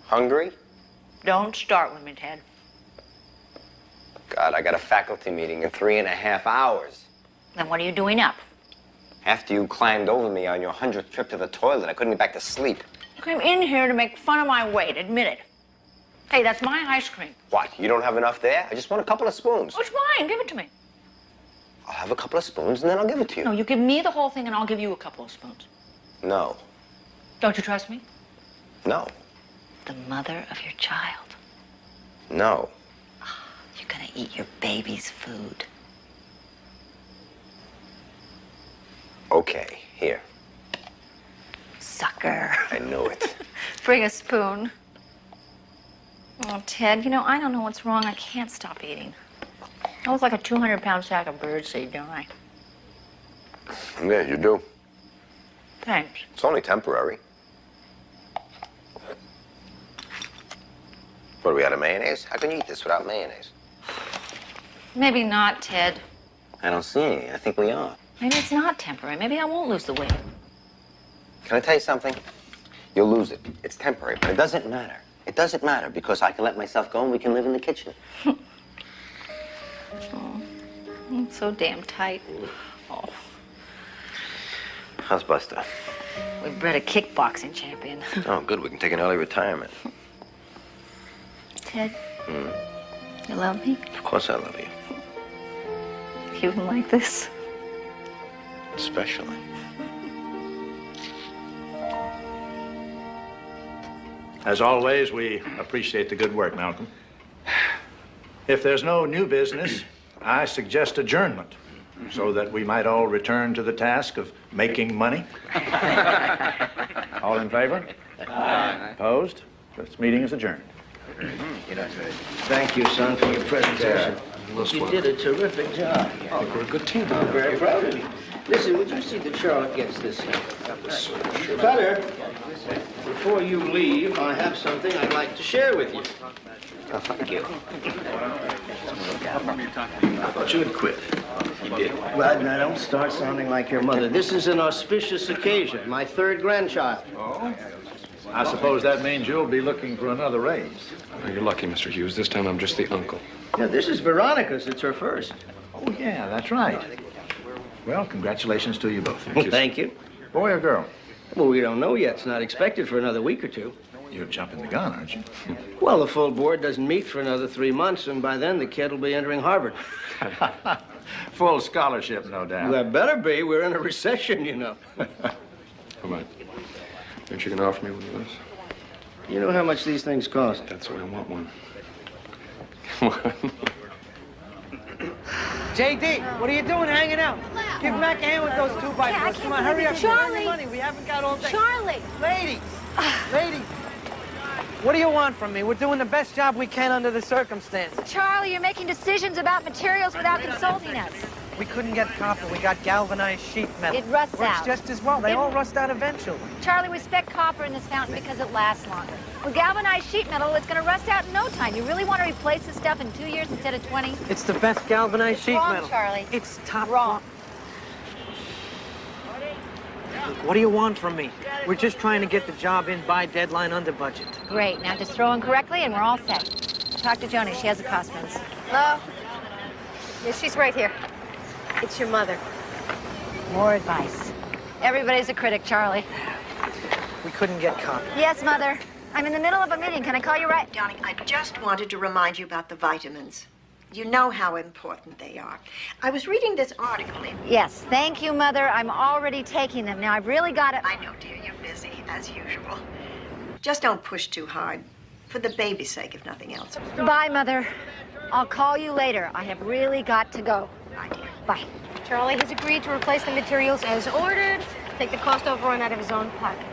Hungry? Don't start with me, Ted. God, I got a faculty meeting in 3.5 hours. Then what are you doing up? After you climbed over me on your 100th trip to the toilet, I couldn't get back to sleep. You came in here to make fun of my weight, admit it. Hey, that's my ice cream. What, you don't have enough there? I just want a couple of spoons. Oh, it's mine, give it to me. I'll have a couple of spoons and then I'll give it to you. No, you give me the whole thing and I'll give you a couple of spoons. No. Don't you trust me? No. The mother of your child. No. You're gonna eat your baby's food. Okay, here. Sucker. I knew it. Bring a spoon. Oh, Ted, you know, I don't know what's wrong. I can't stop eating. I look like a 200-pound sack of birdseed, don't I? Yeah, you do. Thanks. It's only temporary. What, are we out of mayonnaise? How can you eat this without mayonnaise? Maybe not, Ted. I don't see any. I think we are. Maybe it's not temporary. Maybe I won't lose the weight. Can I tell you something? You'll lose it. It's temporary, but it doesn't matter. It doesn't matter because I can let myself go and we can live in the kitchen. Oh, it's so damn tight. Oh. How's Buster? We bred a kickboxing champion. Oh, good. We can take an early retirement. Ted, you love me? Of course I love you. Even like this? Especially. As always, we appreciate the good work, Malcolm. If there's no new business, I suggest adjournment so that we might all return to the task of making money. All in favor? Aye. Opposed? This meeting is adjourned. Thank you, son, for your presentation. You did a terrific job. Oh, we're a good team. I'm very proud of you. Listen, would you see that Charlotte gets this? Cutter, before you leave, I have something I'd like to share with you. Oh, thank you. I thought you had quit. You did. Well, now don't start sounding like your mother. This is an auspicious occasion. My third grandchild. Oh? I suppose that means you'll be looking for another raise. Oh, you're lucky, Mr. Hughes. This time I'm just the uncle. Yeah, this is Veronica's. It's her first. Oh, yeah, that's right. Well, congratulations to you both. Thank you. Boy or girl? Well, we don't know yet. It's not expected for another week or two. You're jumping the gun, aren't you? Well, the full board doesn't meet for another 3 months, and by then the kid will be entering Harvard. Full scholarship, no doubt. Well, that better be. We're in a recession, you know. Come on. Aren't you going to offer me one of those? You know how much these things cost? That's why I want one. Come on. JD, what are you doing hanging out? Give Mac a hand with those 2x4s. Come on, hurry up. Charlie. Money. We haven't got all day. Charlie! Ladies, ladies, what do you want from me? We're doing the best job we can under the circumstances. Charlie, you're making decisions about materials without consulting us. We couldn't get copper. We got galvanized sheet metal. It rusts Works out. just as well. They all rust out eventually. Charlie, we spec copper in this fountain because it lasts longer. With galvanized sheet metal, it's going to rust out in no time. You really want to replace this stuff in 2 years instead of 20? It's the best galvanized sheet wrong, metal. Charlie. It's top Wrong. What do you want from me? We're just trying to get the job in by deadline under budget. Great. Now just throw in correctly and we're all set. Talk to Joni. She has the costumes. Hello? Yeah, she's right here. It's your mother. More advice. Everybody's a critic, Charlie. We couldn't get copper. Yes, Mother. I'm in the middle of a meeting. Can I call you right? Darling, I just wanted to remind you about the vitamins. You know how important they are. I was reading this article in... Yes, thank you, Mother. I'm already taking them. Now, I've really got to... I know, dear, you're busy, as usual. Just don't push too hard. For the baby's sake, if nothing else. Bye, Mother. I'll call you later. I have really got to go. Bye, dear. Bye. Charlie has agreed to replace the materials as ordered, take the cost overrun out of his own pocket.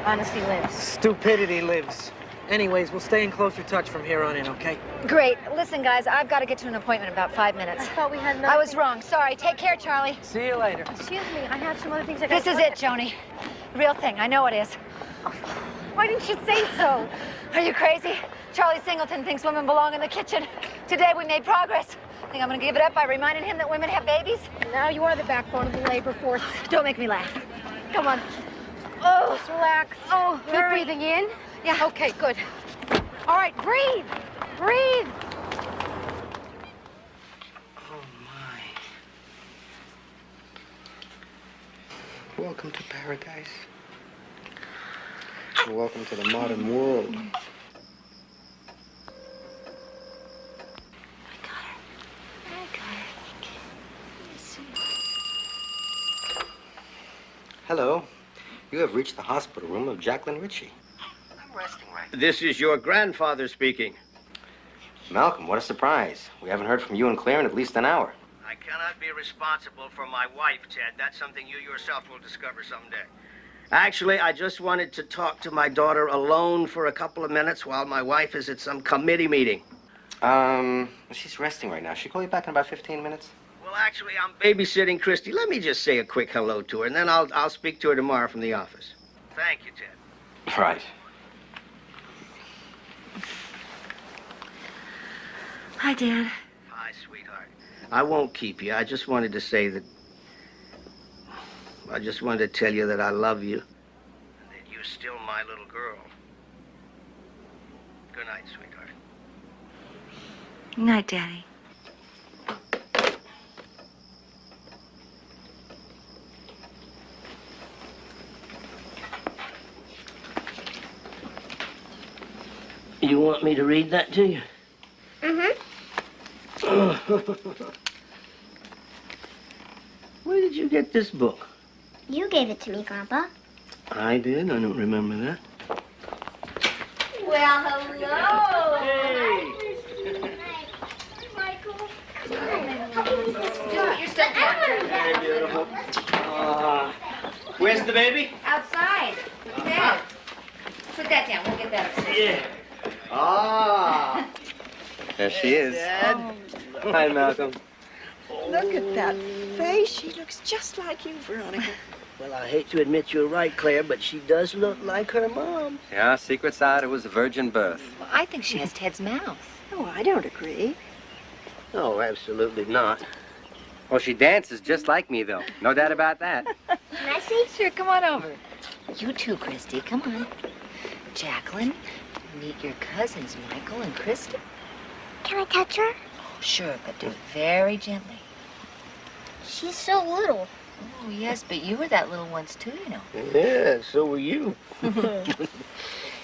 Honesty lives. Stupidity lives. Anyways, we'll stay in closer touch from here on in, okay? Great. Listen, guys, I've got to get to an appointment in about 5 minutes. I thought we had another I was thing. wrong. Sorry. Take care, Charlie. See you later. Excuse me, I have some other things I This is it, Joni. Real thing. I know it is. Why didn't you say so? Are you crazy? Charlie Singleton thinks women belong in the kitchen. Today we made progress. Think I'm gonna give it up by reminding him that women have babies? Now you are the backbone of the labor force. Don't make me laugh. Come on. Oh, Just relax. Oh, Keep hurry. breathing in. Yeah. Okay, good. All right, breathe. Breathe. Oh, my. Welcome to paradise. Welcome to the modern world. Hello. You have reached the hospital room of Jacqueline Ritchie. I'm resting right. This is your grandfather speaking. Malcolm, what a surprise. We haven't heard from you and Claire in at least an hour. I cannot be responsible for my wife, Ted. That's something you yourself will discover someday. Actually, I just wanted to talk to my daughter alone for a couple of minutes while my wife is at some committee meeting. She's resting right now. She'll call you back in about 15 minutes. Well, actually, I'm babysitting Christy. Let me just say a quick hello to her, and then I'll speak to her tomorrow from the office. Thank you, Ted. Right. Hi, Dad. Hi, sweetheart. I won't keep you. I just wanted to say that... I just wanted to tell you that I love you. And that you're still my little girl. Good night, sweetheart. Good night, Daddy. You want me to read that to you? Where did you get this book? You gave it to me, Grandpa. I did? I don't remember that. Well, hello. Hey! Michael. You're stuck down. Very beautiful. Where's the baby? Outside. Dad. Put that down. We'll get that upstairs. Yeah. Ah. There she is. Dad. Hi, Malcolm. Look at that face. She looks just like you, Veronica. Well, I hate to admit you're right, Claire, but she does look like her mom. Yeah, secret's out. It was a virgin birth. Well, I think she has Ted's mouth. Oh, I don't agree. Oh, absolutely not. Well, she dances just like me, though. No doubt about that. Can I see? Sure, come on over. You too, Christy. Come on. Jacqueline, meet your cousins, Michael and Christy. Can I touch her? Oh, sure, but do it very gently. She's so little. Oh, yes, but you were that little once, too, you know. Yeah, so were you.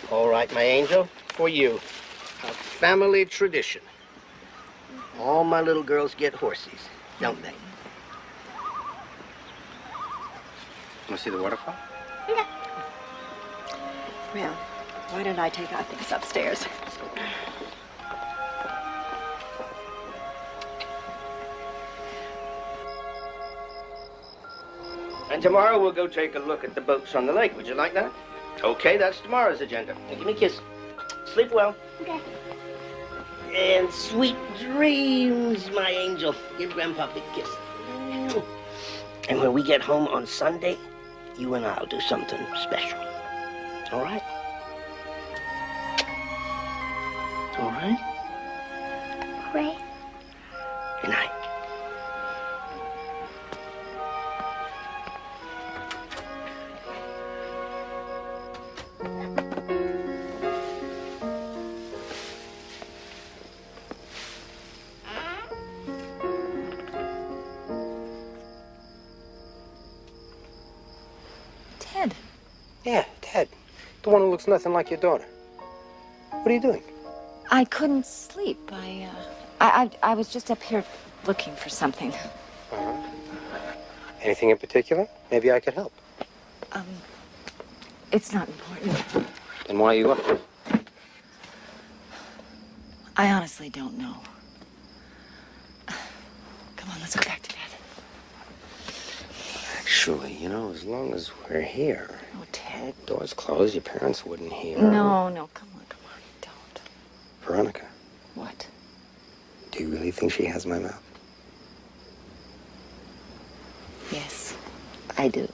All right, my angel, for you. A family tradition. All my little girls get horsies, don't they? Want to see the waterfall? Well, why don't I take our things upstairs? And tomorrow we'll go take a look at the boats on the lake. Would you like that? Okay, that's tomorrow's agenda. Now, give me a kiss. Sleep well. Okay. And sweet dreams, my angel. Give Grandpa a big kiss. And when we get home on Sunday, you and I'll do something special. All right? All right? Right. Good night. Ted. Yeah, Ted. The one who looks nothing like your daughter. What are you doing? I couldn't sleep. I was just up here looking for something. Anything in particular? Maybe I could help. It's not important. Then why are you up here? I honestly don't know. Come on, let's go back to bed. Actually, you know, as long as we're here, Oh, Ted. doors closed, your parents wouldn't hear. No, come on, don't. Veronica, What? do you really think she has my mouth? Yes, I do.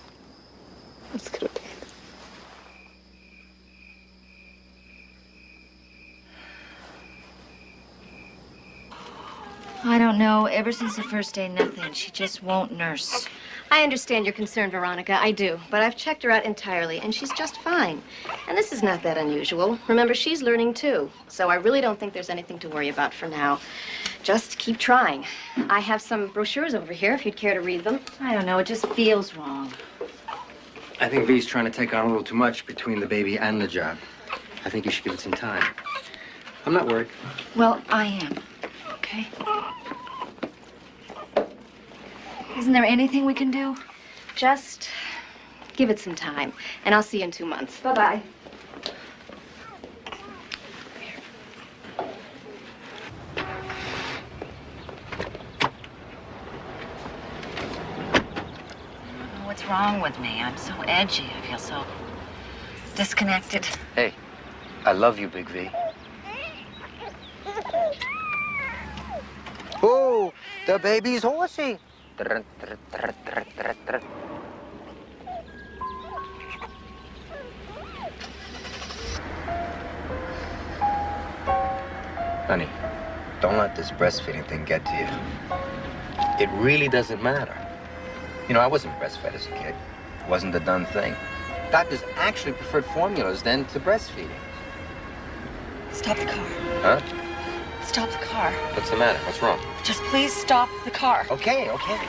Let's go to bed. I don't know. Ever since the first day, nothing. She just won't nurse. I understand your concern, Veronica. I do. But I've checked her out entirely, and she's just fine. And this is not that unusual. Remember, she's learning too. So I really don't think there's anything to worry about for now. Just keep trying. I have some brochures over here if you'd care to read them. I don't know. It just feels wrong. I think V's trying to take on a little too much between the baby and the job. I think you should give it some time. I'm not worried. Well, I am. Okay? Isn't there anything we can do? Just give it some time, and I'll see you in 2 months. Bye-bye. What's wrong with me? I'm so edgy. I feel so disconnected. Hey, I love you, Big V. Oh, the baby's horsey. Honey, don't let this breastfeeding thing get to you. It really doesn't matter. You know, I wasn't breastfed as a kid. It wasn't a done thing. Doctors actually preferred formulas than to breastfeeding. Stop the car. Huh? Stop the car. What's the matter? What's wrong? Just please stop the car. Okay, okay.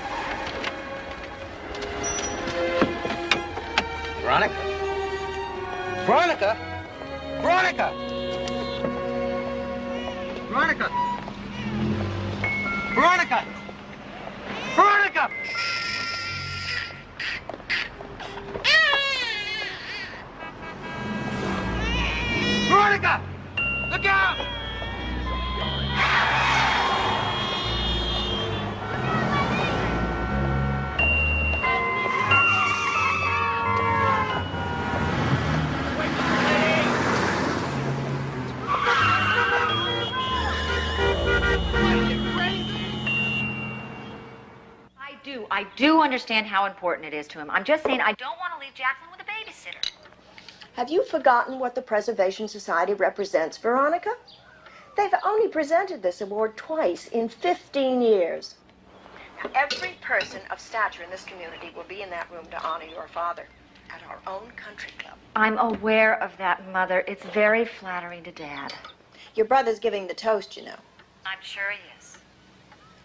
Veronica? Veronica? Veronica! Veronica! Veronica! Veronica! Veronica! Look out! I do understand how important it is to him. I'm just saying I don't want to leave Jacqueline with a babysitter. Have you forgotten what the Preservation Society represents, Veronica? They've only presented this award twice in 15 years. Now, every person of stature in this community will be in that room to honor your father at our own country club. I'm aware of that, Mother. It's very flattering to Dad. Your brother's giving the toast, you know. I'm sure he is.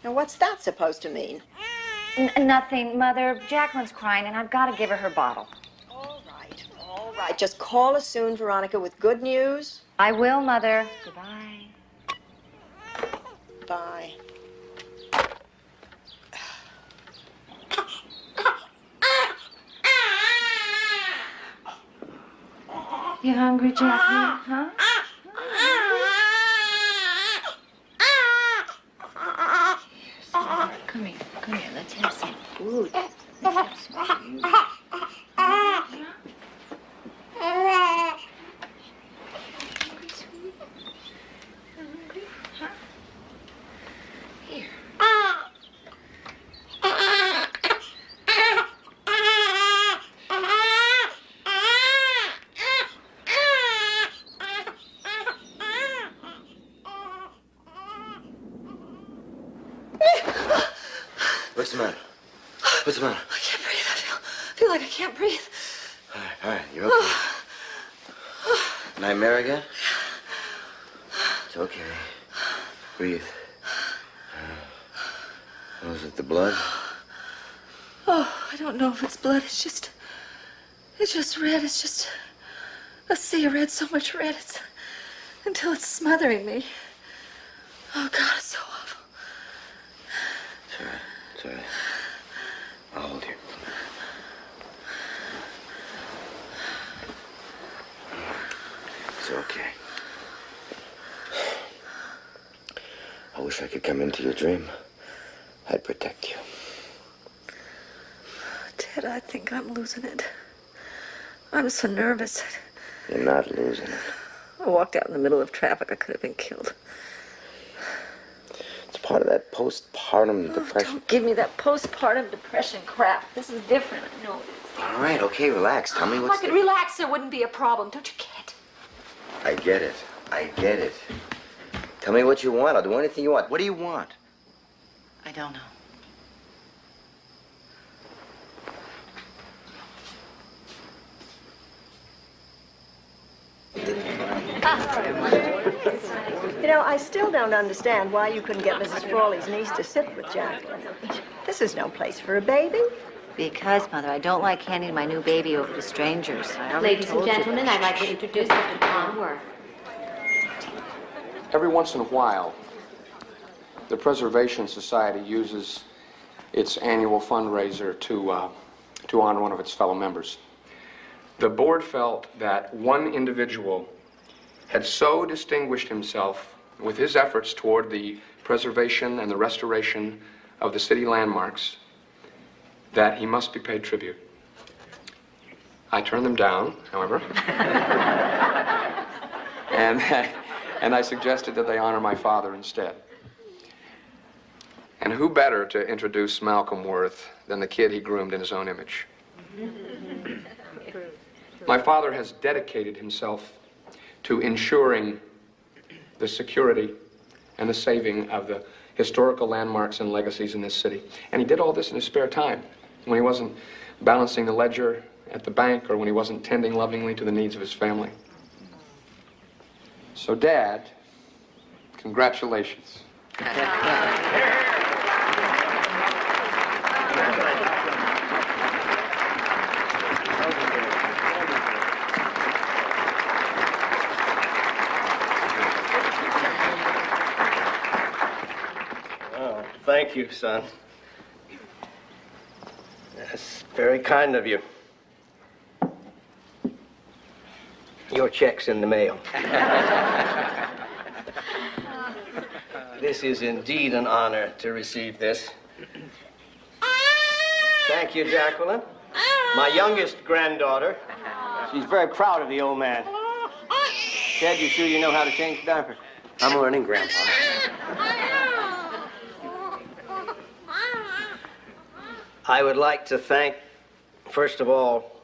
Now, what's that supposed to mean? Nothing, Mother. Jacqueline's crying, and I've got to give her her bottle. All right. Just call us soon, Veronica, with good news. I will, Mother. Goodbye. Bye. You hungry, Jacqueline? Huh? Come here. Come here. Let's have some food. Let's have some food. What's the matter? What's the matter? I can't breathe. I feel like I can't breathe. All right, you're okay. Nightmare again? It's okay. Breathe. Was it the blood? Oh, I don't know if it's blood. It's just red. It's just a sea of red, so much red. It's until it's smothering me. Oh, God, it's so awful. It's all right. It's all right. I'll hold you. It's okay. I wish I could come into your dream. I'd protect you. Ted, I think I'm losing it. I'm so nervous. You're not losing it. I walked out in the middle of traffic. I could have been killed. It's part of that postpartum depression. Don't give me that postpartum depression crap. This is different. I know it is. All right, okay, relax. Tell me If I what's could relax, there wouldn't be a problem. Don't you get? I get it. I get it. Tell me what you want. I'll do anything you want. What do you want? I don't know. You know, I still don't understand why you couldn't get Mrs. Frawley's niece to sit with Jacqueline. This is no place for a baby. Because, Mother, I don't like handing my new baby over to strangers. I already Ladies and told you gentlemen, that. I'd like to introduce Mr. Tom Worth. Every once in a while, the Preservation Society uses its annual fundraiser to honor one of its fellow members. The board felt that one individual had so distinguished himself with his efforts toward the preservation and the restoration of the city landmarks that he must be paid tribute. I turned them down, however, and I suggested that they honor my father instead. And who better to introduce Malcolm Worth than the kid he groomed in his own image? My father has dedicated himself to ensuring the security and the saving of the historical landmarks and legacies in this city. And he did all this in his spare time, when he wasn't balancing the ledger at the bank or when he wasn't tending lovingly to the needs of his family. So, Dad, congratulations. Thank you, son. That's very kind of you. Your check's in the mail. This is indeed an honor to receive this. Thank you, Jacqueline. My youngest granddaughter. She's very proud of the old man. Ted, you sure you know how to change diapers? I'm learning, Grandpa. I would like to thank, first of all,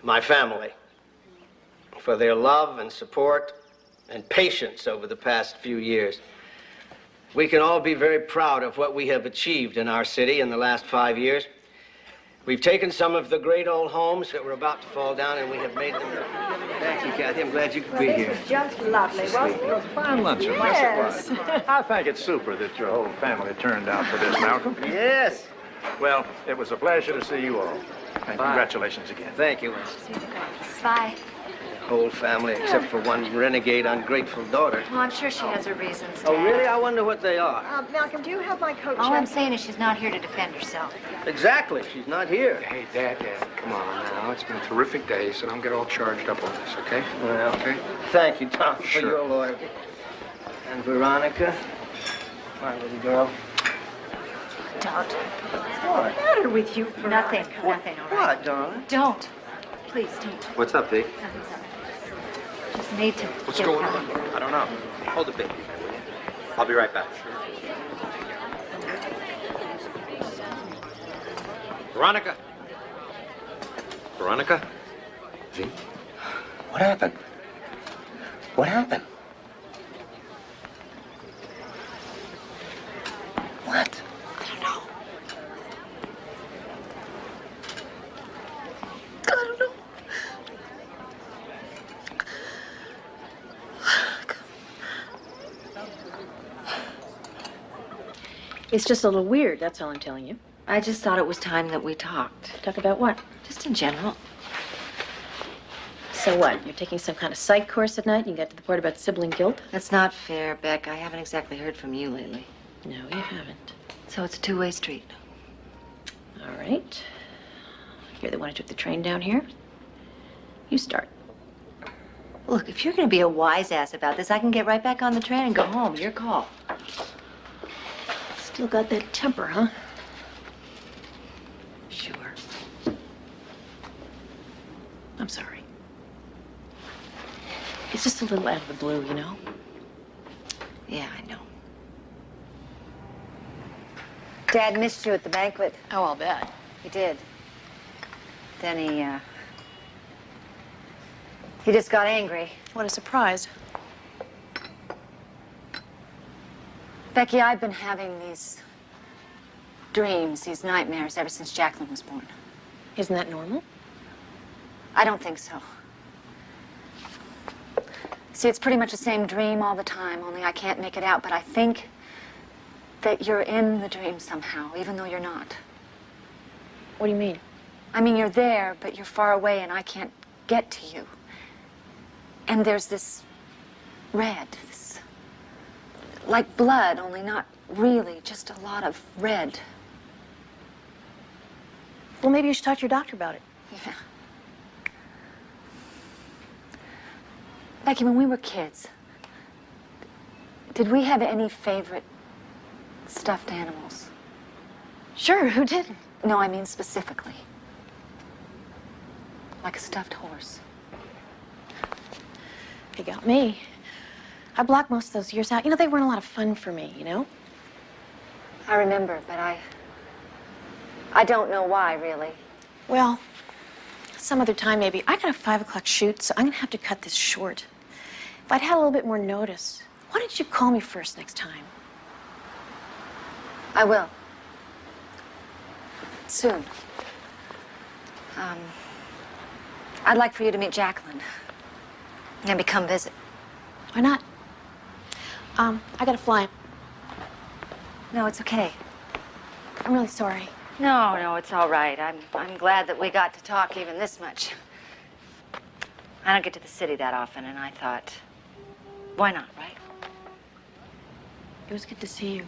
my family for their love and support and patience over the past few years. We can all be very proud of what we have achieved in our city in the last 5 years. We've taken some of the great old homes that were about to fall down and we have made them. Thank you, Kathy. I'm glad you could be here. This was just lovely, wasn't it? It was a fine luncheon. Yes. Yes, it was. I think it's super that your whole family turned out for this, Malcolm. Yes. Well, it was a pleasure to see you all. And congratulations again. Thank you. Bye. Whole family except for one renegade, ungrateful daughter. Well, I'm sure she has her reasons, Oh, Dad. really? I wonder what they are. Malcolm, do you have my coat All I'm check? saying is she's not here to defend herself. Exactly. She's not here. Hey, Dad, come on now. It's been a terrific day, so don't get all charged up on this, okay? Well, Okay? thank you, Tom, for Sure. your loyalty. And Veronica, my little girl. Don't. What's the matter with you? Nothing, all right? What, darling? Don't. Please, don't. What's up, V? Nothing's up. Just need to. What's get going her. on? I don't know. Hold it, baby. I'll be right back. Veronica? Veronica? V? What happened? What happened? What? I don't know. I don't know. It's just a little weird, that's all I'm telling you. I just thought it was time that we talked. Talk about what? Just in general. So what? You're taking some kind of psych course at night and you got to the part about sibling guilt? That's not fair, Beck. I haven't exactly heard from you lately. No, you haven't. So it's a two-way street. All right. You're the one who took the train down here. You start. Look, if you're going to be a wise ass about this, I can get right back on the train and go home. Your call. Still got that temper, huh? Sure. I'm sorry. It's just a little out of the blue, you know? Yeah, I know. Dad missed you at the banquet. Oh, I'll bet. He did. Then he just got angry. What a surprise. Becky, I've been having these dreams, these nightmares ever since Jacqueline was born. Isn't that normal? I don't think so. See, it's pretty much the same dream all the time, only I can't make it out, but I think that you're in the dream somehow, even though you're not. What do you mean? I mean, you're there, but you're far away and I can't get to you. And there's this red, this, like blood, only not really, just a lot of red. Well, maybe you should talk to your doctor about it. Yeah. Becky, when we were kids, did we have any favorite stuffed animals? Sure, who didn't? No, I mean specifically. Like a stuffed horse. You got me. I blocked most of those years out. You know, they weren't a lot of fun for me, you know? I remember, but I don't know why, really. Well, some other time maybe. I got a 5 o'clock shoot, so I'm gonna have to cut this short. If I'd had a little bit more notice, why didn't you call me first next time? I will. Soon. I'd like for you to meet Jacqueline. And maybe come visit. Why not? I gotta fly. No, it's okay. I'm really sorry. No, it's all right. I'm glad that we got to talk even this much. I don't get to the city that often, and I thought, why not, right? It was good to see you.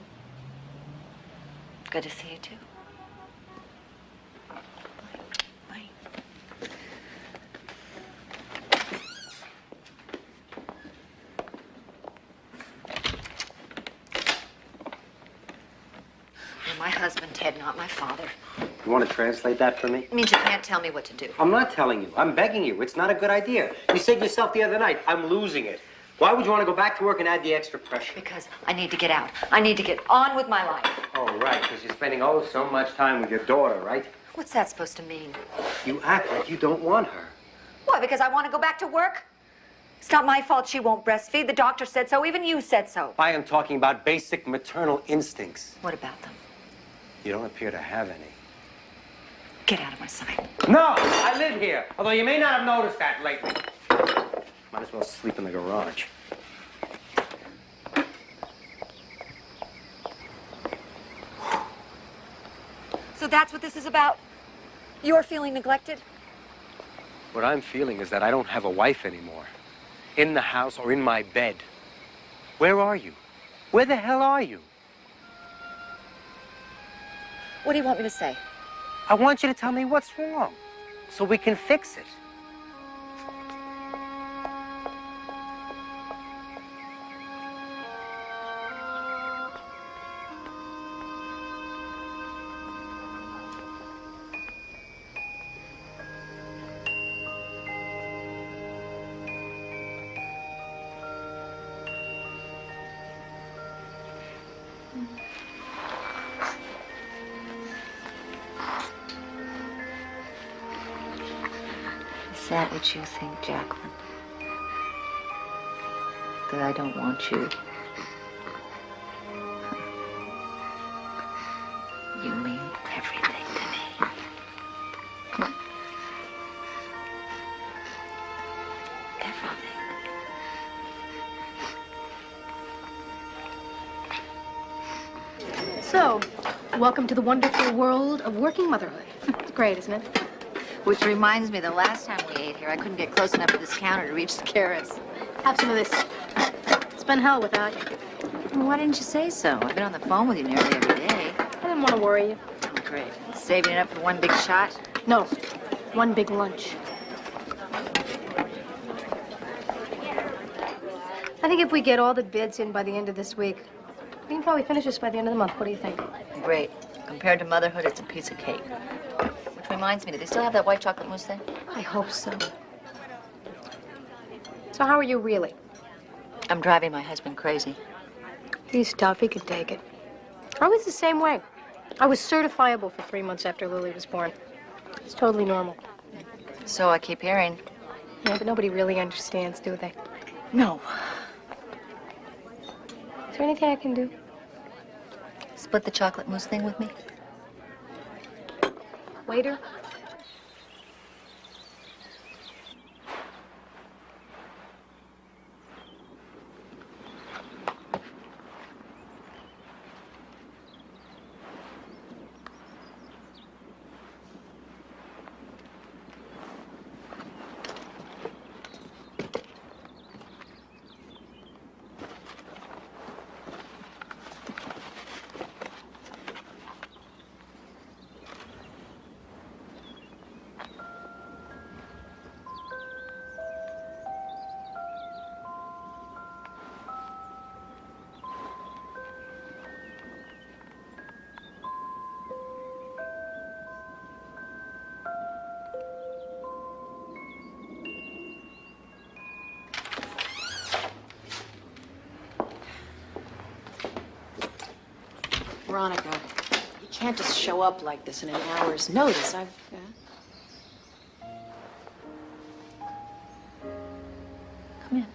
Good to see you, too. My husband, Ted, not my father. You want to translate that for me? It means you can't tell me what to do. I'm not telling you. I'm begging you. It's not a good idea. You said yourself the other night, I'm losing it. Why would you want to go back to work and add the extra pressure? Because I need to get out. I need to get on with my life. Oh, right, because you're spending so much time with your daughter, right? What's that supposed to mean? You act like you don't want her. Why, because I want to go back to work? It's not my fault she won't breastfeed. The doctor said so. Even you said so. I am talking about basic maternal instincts. What about them? You don't appear to have any. Get out of my sight. No! I live here, although you may not have noticed that lately. Might as well sleep in the garage. So that's what this is about? You're feeling neglected? What I'm feeling is that I don't have a wife anymore. In the house or in my bed. Where are you? Where the hell are you? What do you want me to say? I want you to tell me what's wrong, so we can fix it. Is that what you think, Jacqueline? That I don't want you? You mean everything to me. Everything. So, welcome to the wonderful world of working motherhood. It's great, isn't it? Which reminds me, the last time we ate here, I couldn't get close enough to this counter to reach the carrots. Have some of this. It's been hell without you. Well, why didn't you say so? I've been on the phone with you nearly every day. I didn't want to worry you. Oh, great. Saving it up for one big shot? No, one big lunch. I think if we get all the bids in by the end of this week, we can probably finish this by the end of the month. What do you think? Great. Compared to motherhood, it's a piece of cake. Which reminds me, do they still have that white chocolate mousse thing? I hope so. So how are you really? I'm driving my husband crazy. He's tough. He can take it. I was the same way. I was certifiable for 3 months after Lily was born. It's totally normal. So I keep hearing. Yeah, but nobody really understands, do they? No. Is there anything I can do? split the chocolate mousse thing with me? Waiter? Veronica, you can't just show up like this in an hour's notice. Come in.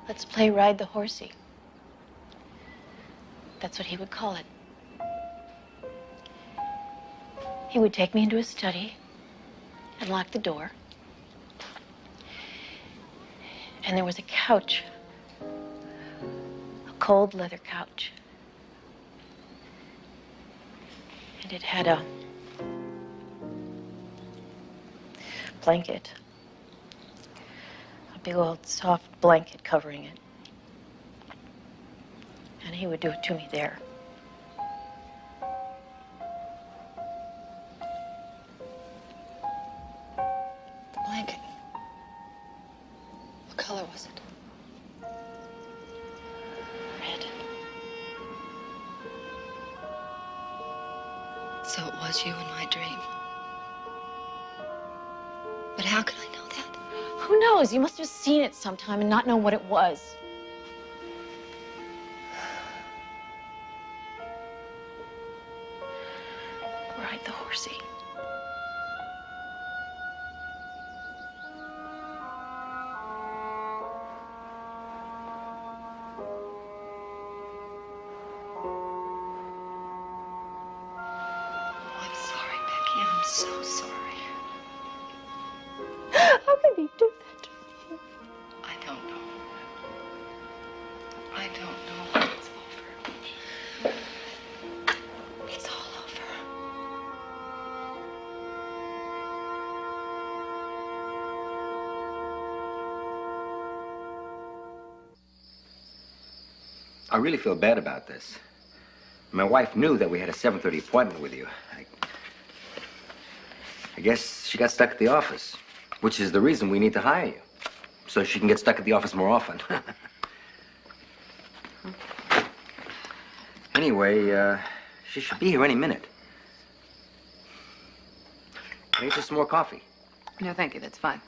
Let's play Ride the Horsey. That's what he would call it. He would take me into his study and lock the door. And there was a couch, a cold leather couch. And it had a blanket, a big old soft blanket covering it. And he would do it to me there. The blanket. What color was it? Red. So it was you in my dream. But how could I know that? Who knows? You must have seen it sometime and not know what it was. Ride the horsey. Oh, I'm sorry, Becky. I'm so sorry. How could he do that to me? I don't know. I don't know. It's over. It's all over. I really feel bad about this. My wife knew that we had a 7:30 appointment with you. I guess she got stuck at the office, which is the reason we need to hire you, so she can get stuck at the office more often. Anyway, she should be here any minute. Can I get you some more coffee? No, thank you. That's fine.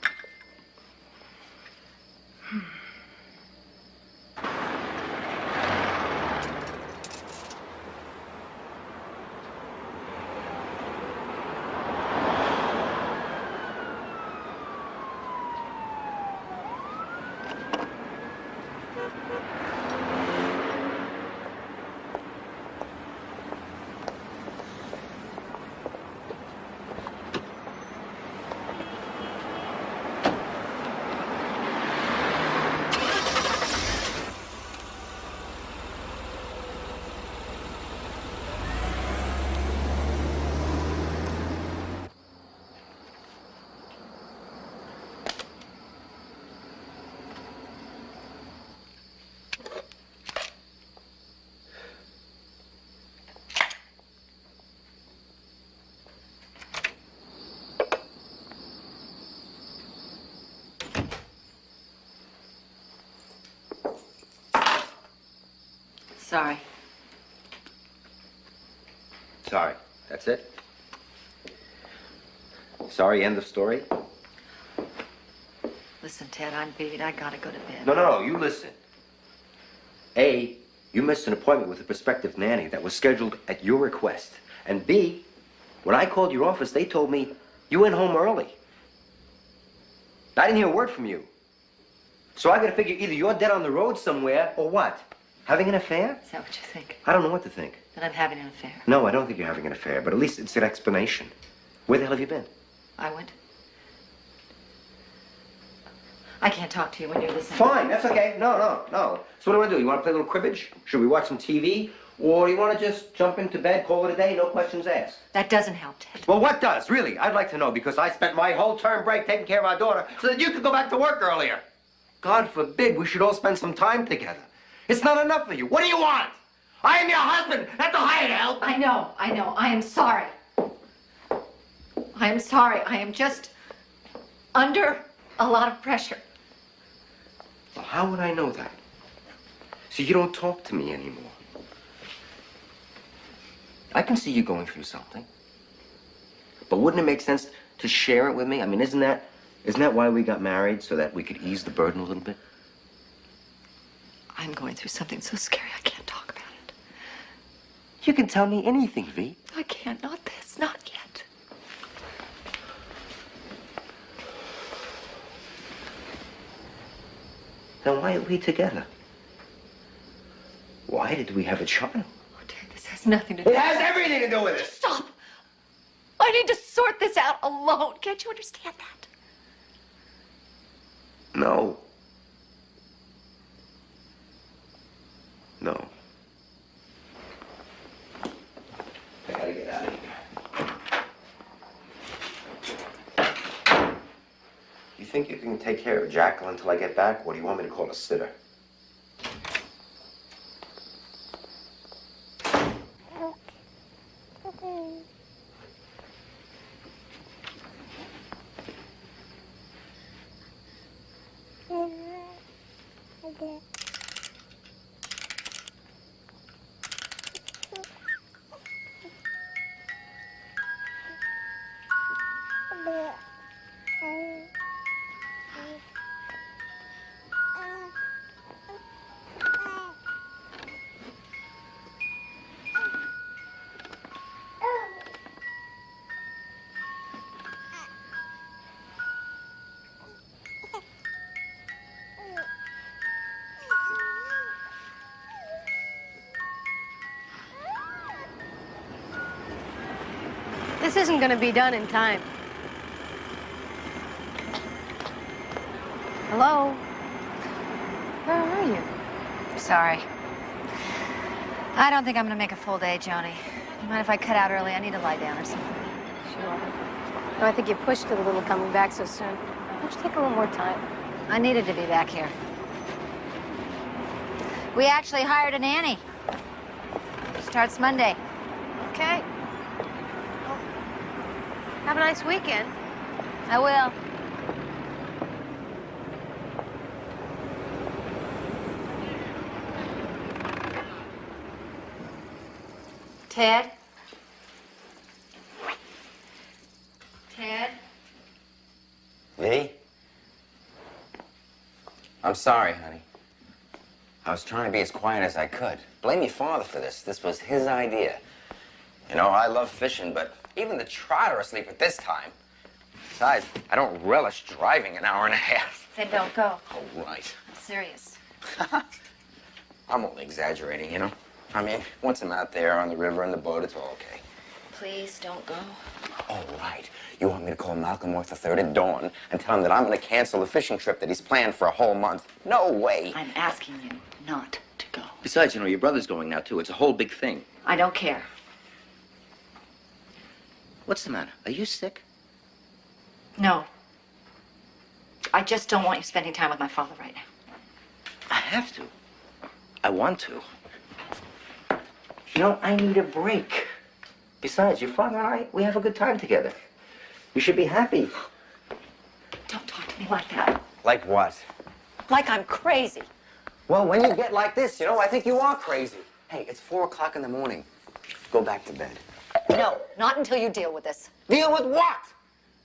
Sorry. Sorry. That's it? Sorry, end of story? Listen, Ted, I'm beat. I gotta go to bed. No, you listen. A, you missed an appointment with a prospective nanny that was scheduled at your request. And B, when I called your office, they told me you went home early. I didn't hear a word from you. So I gotta figure either you're dead on the road somewhere or what? Having an affair? Is that what you think? I don't know what to think. That I'm having an affair. No, I don't think you're having an affair, but at least it's an explanation. Where the hell have you been? I went. I can't talk to you when you're listening. Fine, that's okay. No. So what do you want to do? You want to play a little cribbage? Should we watch some TV? Or do you want to just jump into bed, call it a day, no questions asked? That doesn't help, Ted. Well, what does? Really? I'd like to know, because I spent my whole term break taking care of our daughter so that you could go back to work earlier. God forbid we should all spend some time together. It's not enough for you. What do you want? I am your husband, not the hired help. I know. I am sorry. I am sorry. I am just under a lot of pressure. Well, how would I know that? So you don't talk to me anymore. I can see you going through something. But wouldn't it make sense to share it with me? I mean, isn't that why we got married, so that we could ease the burden a little bit? I'm going through something so scary I can't talk about it. You can tell me anything, V. I can't. Not this. Not yet. Then why are we together? Why did we have a child? Oh, Ted, this has nothing to do with it. It has everything to do with it. Stop. I need to sort this out alone. Can't you understand that? No. I gotta get out of here. You think you can take care of Jacqueline until I get back, or do you want me to call a sitter? This isn't going to be done in time. Hello? Where are you? Sorry. I don't think I'm gonna make a full day, Joni. You mind if I cut out early? I need to lie down or something. Sure. No, I think you pushed it a little coming back so soon. Why don't you take a little more time? I needed to be back here. We actually hired a nanny. Starts Monday. Okay. Well, have a nice weekend. I will. Ted? Ted? V? I'm sorry, honey. I was trying to be as quiet as I could. Blame your father for this. This was his idea. You know, I love fishing, but even the trout are asleep at this time. Besides, I don't relish driving an hour and a half. Then don't go. Oh, right. I'm serious. I'm only exaggerating, you know? I mean, once I'm out there on the river in the boat, it's all okay. Please don't go. All right. You want me to call Malcolm Worth III at dawn and tell him that I'm going to cancel the fishing trip that he's planned for a whole month? No way. I'm asking you not to go. Besides, you know, your brother's going now, too. It's a whole big thing. I don't care. What's the matter? Are you sick? No. I just don't want you spending time with my father right now. I have to. I want to. You know, I need a break. Besides, your father and I, we have a good time together. You should be happy. Don't talk to me like that. Like what? Like I'm crazy. Well, when you get like this, you know, I think you are crazy. Hey, it's 4 o'clock in the morning. Go back to bed. No, not until you deal with this. Deal with what?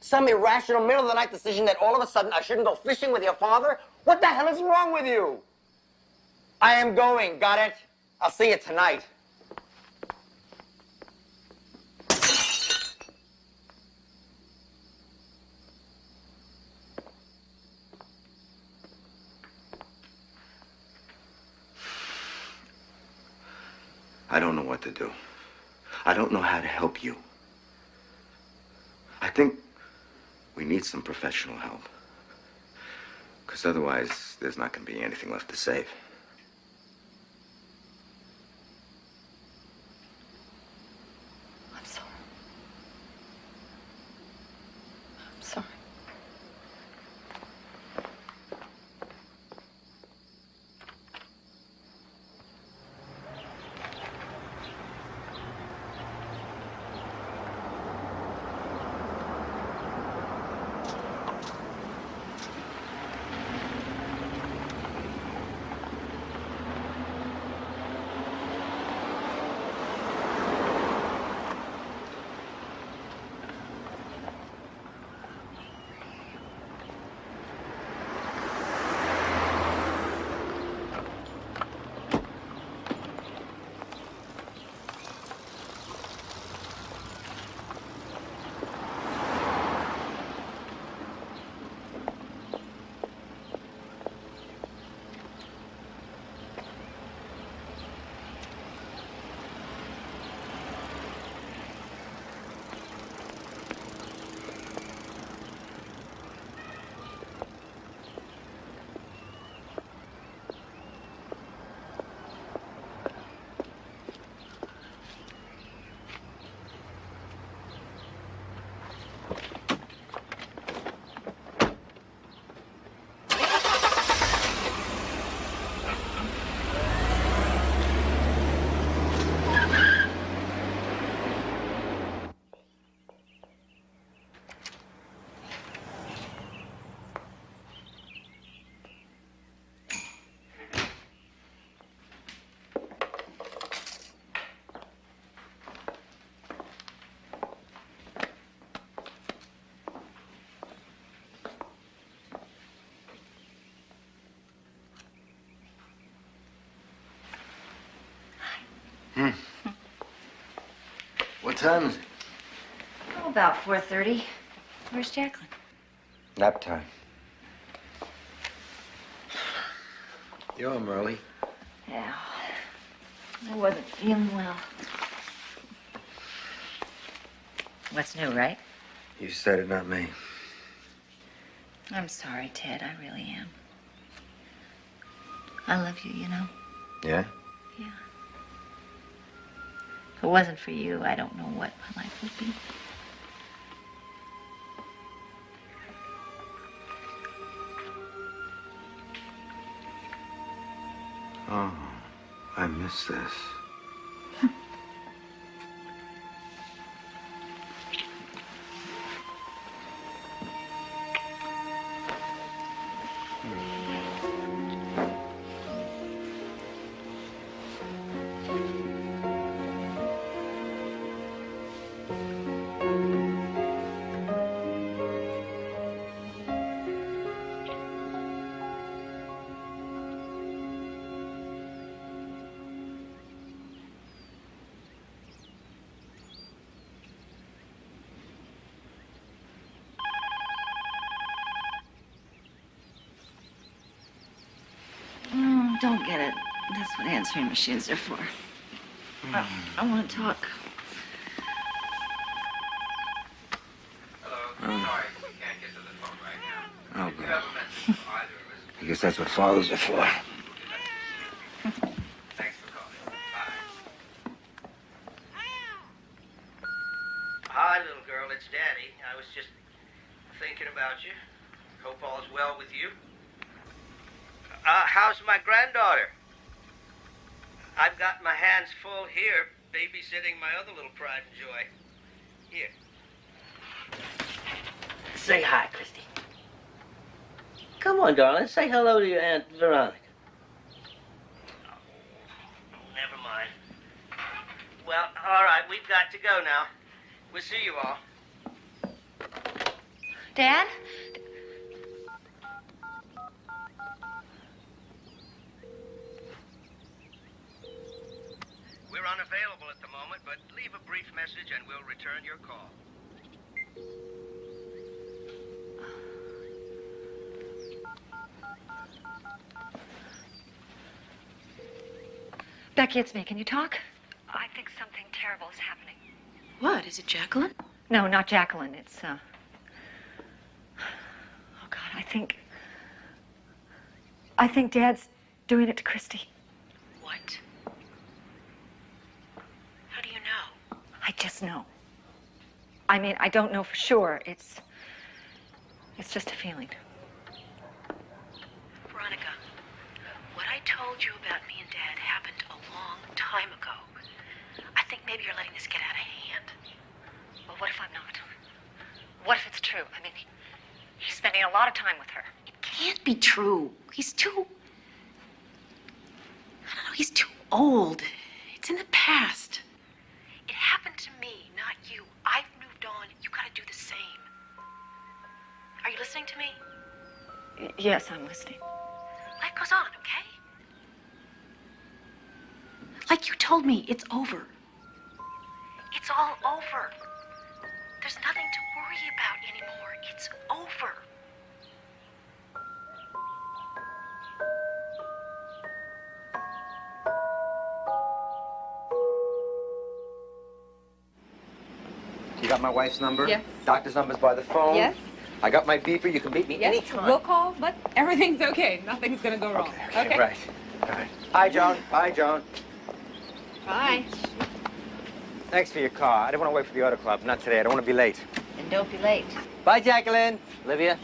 Some irrational middle-of-the-night decision that all of a sudden I shouldn't go fishing with your father? What the hell is wrong with you? I am going, got it? I'll see you tonight. I don't know what to do. I don't know how to help you. I think we need some professional help. Because otherwise, there's not going to be anything left to save. I'm sorry. I'm sorry. What time is it? Oh, about 4:30. Where's Jacqueline? Nap time. You're home early. Yeah. I wasn't feeling well. What's new, right? You said it, not me. I'm sorry, Ted. I really am. I love you, you know? Yeah? Yeah. If it wasn't for you, I don't know what my life would be. Oh, I miss this. Don't get it. That's what answering machines are for. I want to talk. Sorry, we can't get to the phone right now. Oh, God. I guess that's what fathers are for. Thanks for calling. Bye. Hi, little girl. It's Daddy. I was just thinking about you. Hope all's well with you. How's my granddaughter? I've got my hands full here, babysitting my other little pride and joy. Here. Say hi, Christy. Come on, darling. Say hello to your Aunt Veronica. Oh, never mind. Well, all right. We've got to go now. We'll see you all. Dad? We're unavailable at the moment, but leave a brief message and we'll return your call. Becky, it's me. Can you talk? I think something terrible is happening. What? Is it Jacqueline? No, not Jacqueline. It's, oh, God, I think Dad's doing it to Christy. What? How do you know? I just know. I mean, I don't know for sure. It's just a feeling. Veronica, what I told you about me and Dad happened a long time ago. I think maybe you're letting this get out of hand. Well, what if I'm not? What if it's true? I mean, he's spending a lot of time with her. It can't be true. He's too... I don't know, he's too old. It's in the past. It happened to me, not you. I've moved on. You gotta do the same. Are you listening to me? Yes, I'm listening. Life goes on, okay? Like you told me, it's over. It's all over. There's nothing to worry about anymore. It's over. You got my wife's number? Yes. Doctor's number's by the phone? Yes. I got my beeper. You can beat me Yes, anytime. we'll call, but everything's okay. Nothing's gonna go wrong. Okay, right. All right. Hi, Joan. Bye, Joan. Bye. Thanks for your car. I didn't want to wait for the auto club. Not today. I don't want to be late. And don't be late. Bye, Jacqueline. Olivia.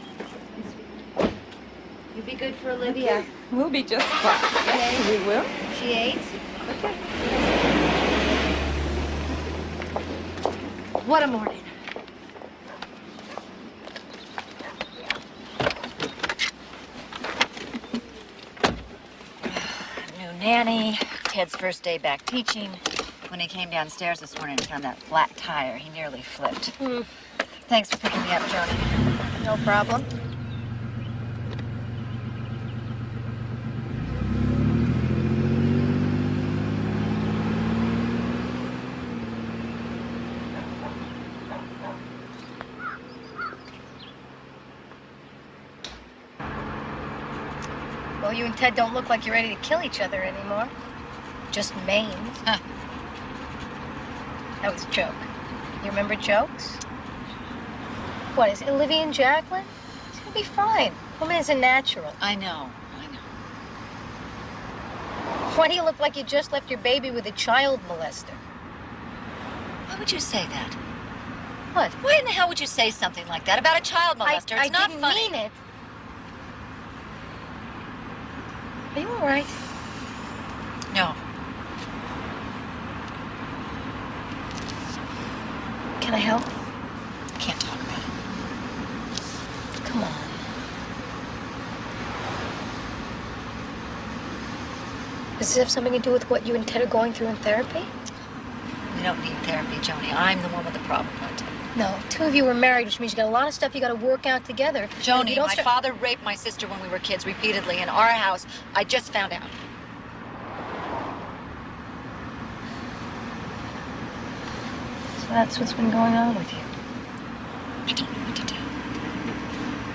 You be good for Olivia. We'll be just fine. Yes, we will. She ate? Okay. What a morning. New nanny, Ted's first day back teaching. When he came downstairs this morning and found that flat tire, he nearly flipped. Thanks for picking me up, Joni. No problem. Well, you and Ted don't look like you're ready to kill each other anymore. Just maimed. Huh. That was a joke. You remember jokes? What, is it Olivia and Jacqueline? It's gonna be fine. Woman is a natural. I know. Why do you look like you just left your baby with a child molester? Why would you say that? What? Why in the hell would you say something like that about a child molester? I It's not didn't funny. mean it. Are you all right? No. Can I help? Can't talk about it. Come on. Does this have something to do with what you and Ted are going through in therapy? We don't need therapy, Joni. I'm the one with the problem, not Ted. No, two of you were married, which means you got a lot of stuff you got to work out together. And if you Joni, don't my start- father raped my sister when we were kids repeatedly in our house. I just found out. So that's what's been going on with you. I don't know what to do.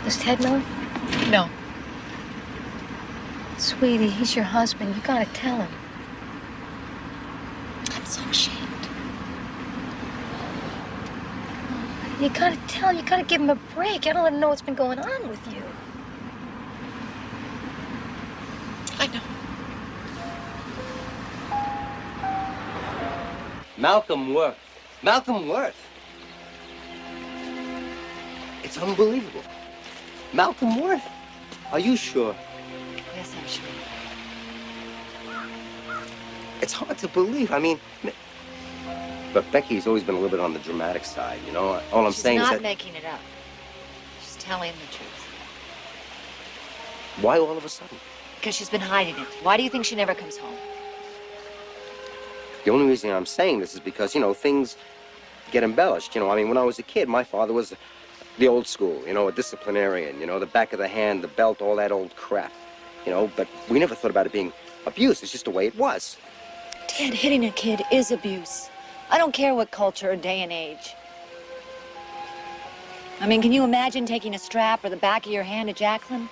Does Ted know? No. Sweetie, he's your husband. You gotta tell him. I'm so ashamed. You gotta tell him. You gotta give him a break. I don't let him know what's been going on with you. I know. Malcolm Worth. Malcolm Worth. It's unbelievable. Malcolm Worth. Are you sure? Yes, I'm sure. It's hard to believe. I mean, but Becky's always been a little bit on the dramatic side, you know? All I'm saying is She's that... not making it up. She's telling the truth. Why all of a sudden? Because she's been hiding it. Why do you think she never comes home? The only reason I'm saying this is because, you know, things get embellished. You know, I mean, when I was a kid, my father was The old school, you know, a disciplinarian, you know, the back of the hand, the belt, all that old crap. You know, but we never thought about it being abuse. It's just the way it was. Ted, hitting a kid is abuse. I don't care what culture or day and age. I mean, can you imagine taking a strap or the back of your hand to Jacqueline?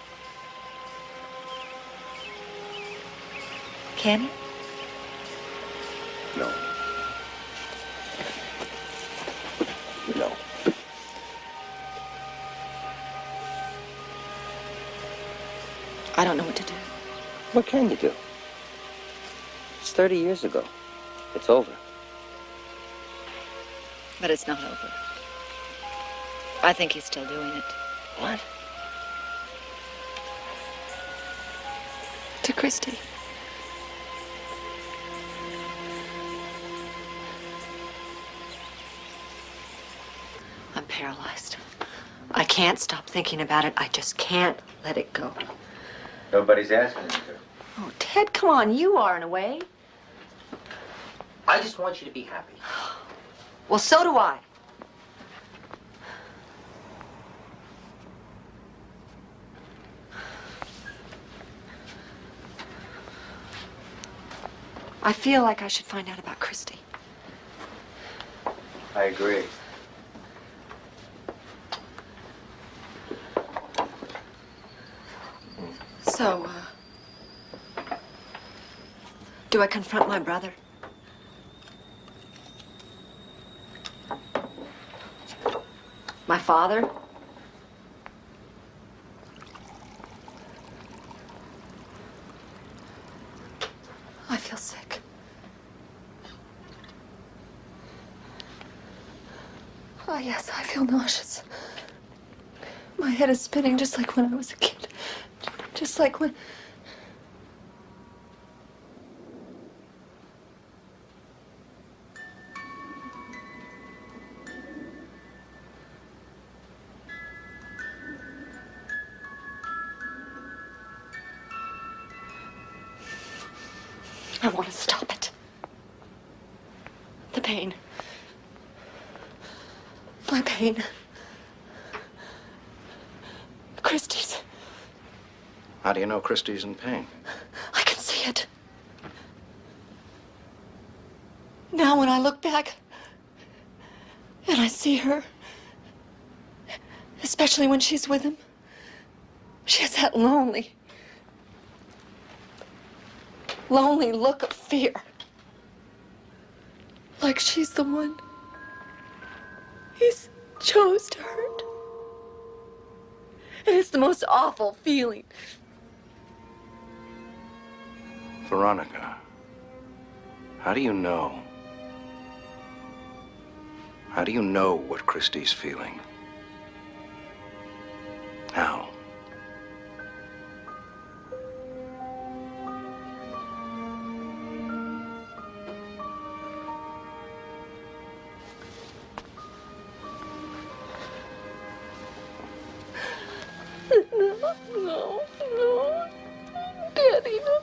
Can you? No. No. I don't know what to do. What can you do? It's 30 years ago. It's over. But it's not over. I think he's still doing it. What? To Christy. I'm paralyzed. I can't stop thinking about it. I just can't let it go. Nobody's asking you to. Oh, Ted, come on. You are in a way. I just want you to be happy. Well, so do I. I feel like I should find out about Christy. I agree. So, do I confront my brother? My father? I feel sick. Oh, yes, I feel nauseous. My head is spinning just like when I was a kid. Just like when... I want to stop it. The pain. My pain. Christy's. How do you know Christy's in pain? I can see it. Now when I look back and I see her, especially when she's with him, she has that lonely look of fear. Like she's the one he's chose to hurt. And it's the most awful feeling. Veronica, how do you know? How do you know what Christy's feeling? How? No, Daddy, no.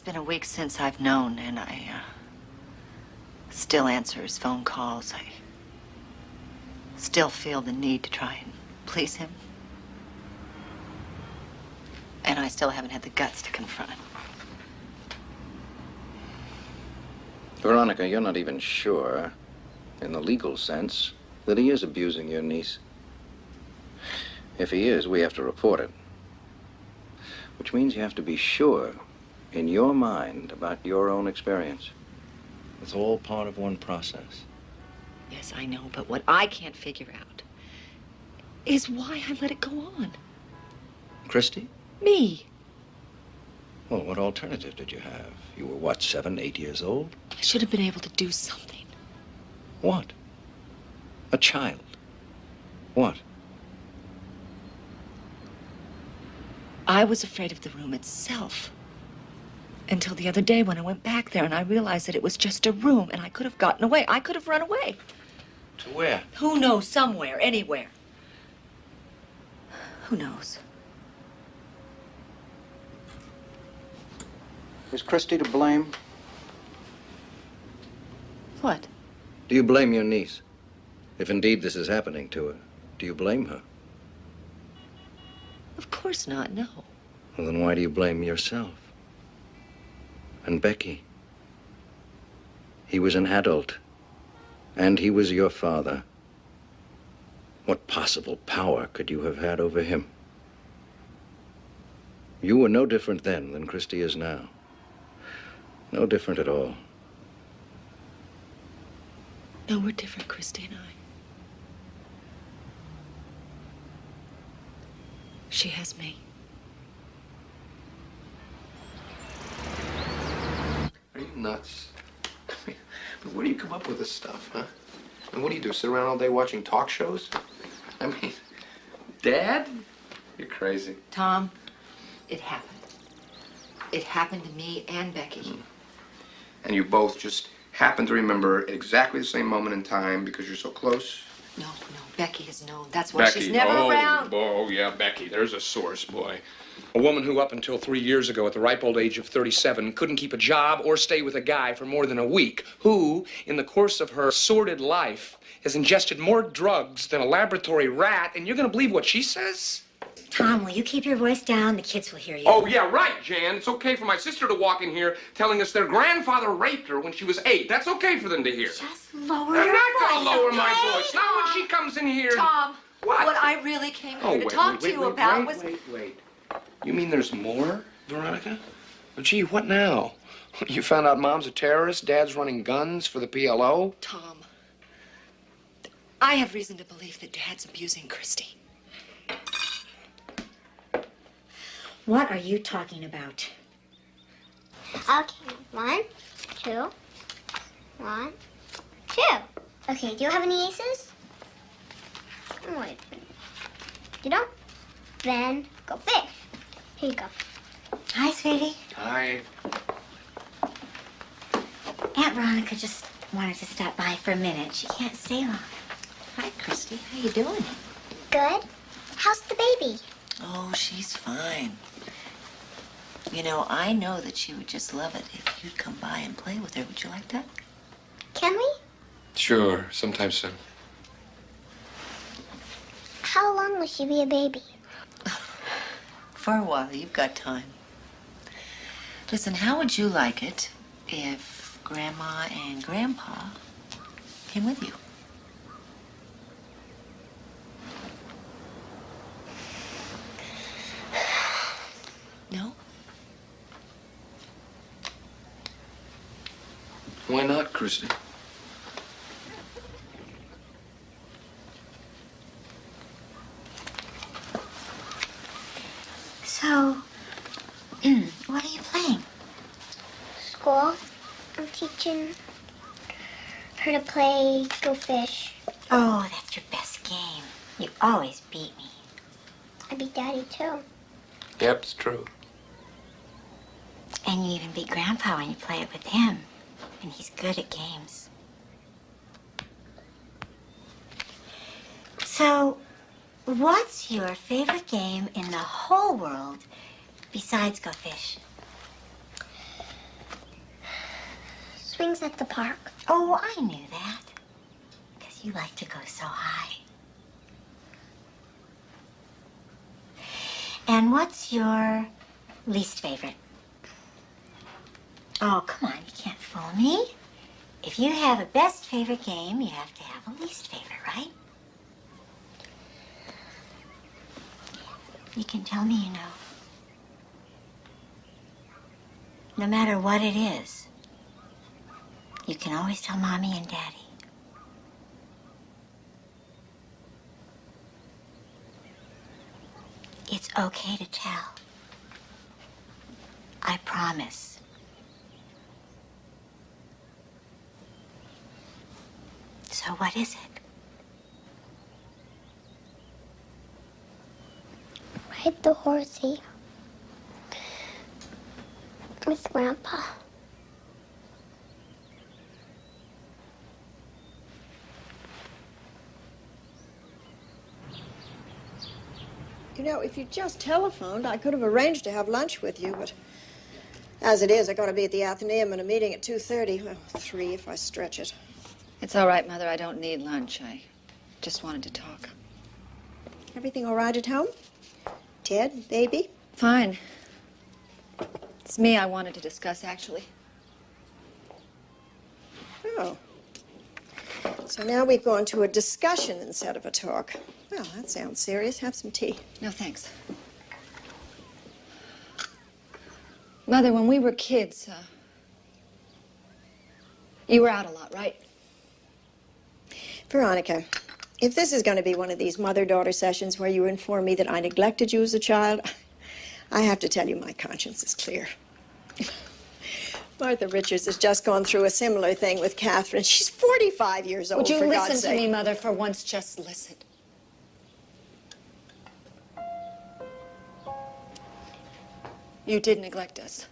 been a week since I've known, and I still answer his phone calls. I still feel the need to try and please him. And I still haven't had the guts to confront him. Veronica, you're not even sure, in the legal sense, that he is abusing your niece. If he is, we have to report it. Which means you have to be sure, in your mind, about your own experience. It's all part of one process. Yes, I know, but what I can't figure out is why I let it go on. Christy? Me. Well, what alternative did you have? You were, what, 7, 8 years old? I should have been able to do something. What? A child. What? I was afraid of the room itself. Until the other day when I went back there and I realized that it was just a room and I could have gotten away. I could have run away. To where? Who knows? Somewhere, anywhere. Who knows? Is Christy to blame? What? Do you blame your niece? If indeed this is happening to her, do you blame her? Of course not, no. Well, then why do you blame yourself? And Becky? He was an adult, and he was your father. What possible power could you have had over him? You were no different then than Christy is now. No different at all. No, we're different, Christy and I. She has me. Are you nuts? But where do you come up with this stuff, huh? And what do you do, sit around all day watching talk shows? I mean, Dad? You're crazy. Tom, it happened. It happened to me and Becky. And you both just happen to remember exactly the same moment in time because you're so close? No, Becky has known. That's why she's never around. Oh, yeah, Becky. There's a source, boy. A woman who, up until 3 years ago, at the ripe old age of 37, couldn't keep a job or stay with a guy for more than a week, who, in the course of her sordid life, has ingested more drugs than a laboratory rat, and you're gonna believe what she says? Tom, will you keep your voice down? The kids will hear you. Oh, yeah, right, Jan. It's okay for my sister to walk in here telling us their grandfather raped her when she was 8. That's okay for them to hear. Just lower I'm your not gonna voice, lower okay? my voice. Not when she comes in here. Tom, What I really came here to talk to you about was... Wait. You mean there's more, Veronica? Well, gee, what now? You found out Mom's a terrorist, Dad's running guns for the PLO? Tom, I have reason to believe that Dad's abusing Christy. What are you talking about? Okay, 1, 2, 1, 2. Okay, do you have any aces? Wait. You don't? Then go fish. Here you go. Hi, sweetie. Hi. Aunt Veronica just wanted to stop by for a minute. She can't stay long. Hi, Christy. How you doing? Good. How's the baby? Oh, she's fine. You know, I know that she would just love it if you'd come by and play with her. Would you like that? Can we? Sure, sometime soon. How long will she be a baby? For a while. You've got time. Listen, how would you like it if Grandma and Grandpa came with you? No? Why not, Christy? So, what are you playing? School. I'm teaching her to play Go Fish. Oh, that's your best game. You always beat me. I beat Daddy, too. Yep, it's true. And you even beat Grandpa when you play it with him. And he's good at games. So, what's your favorite game in the whole world besides Go Fish? swings at the park. Oh, I knew that. Because you like to go so high. And what's your least favorite? Oh, come on, you can't fool me. If you have a best favorite game, you have to have a least favorite, right? You can tell me you know. No matter what it is, you can always tell Mommy and Daddy. It's okay to tell. I promise. So what is it? Ride the horsey with Grandpa. You know, if you just telephoned, I could have arranged to have lunch with you, but as it is, I got to be at the Athenaeum in a meeting at 2:30. Well, 3 if I stretch it. It's all right, Mother. I don't need lunch. I just wanted to talk. Everything all right at home? Ted, baby? Fine. It's me I wanted to discuss, actually. Oh. So now we've gone to a discussion instead of a talk. Well, that sounds serious. Have some tea. No, thanks. Mother, when we were kids, you were out a lot, right? Veronica, if this is going to be one of these mother-daughter sessions where you inform me that I neglected you as a child, I have to tell you my conscience is clear. Martha Richards has just gone through a similar thing with Catherine. She's 45 years old, Would you for God's listen to sake. me, Mother, for once? Just listen. You did neglect us.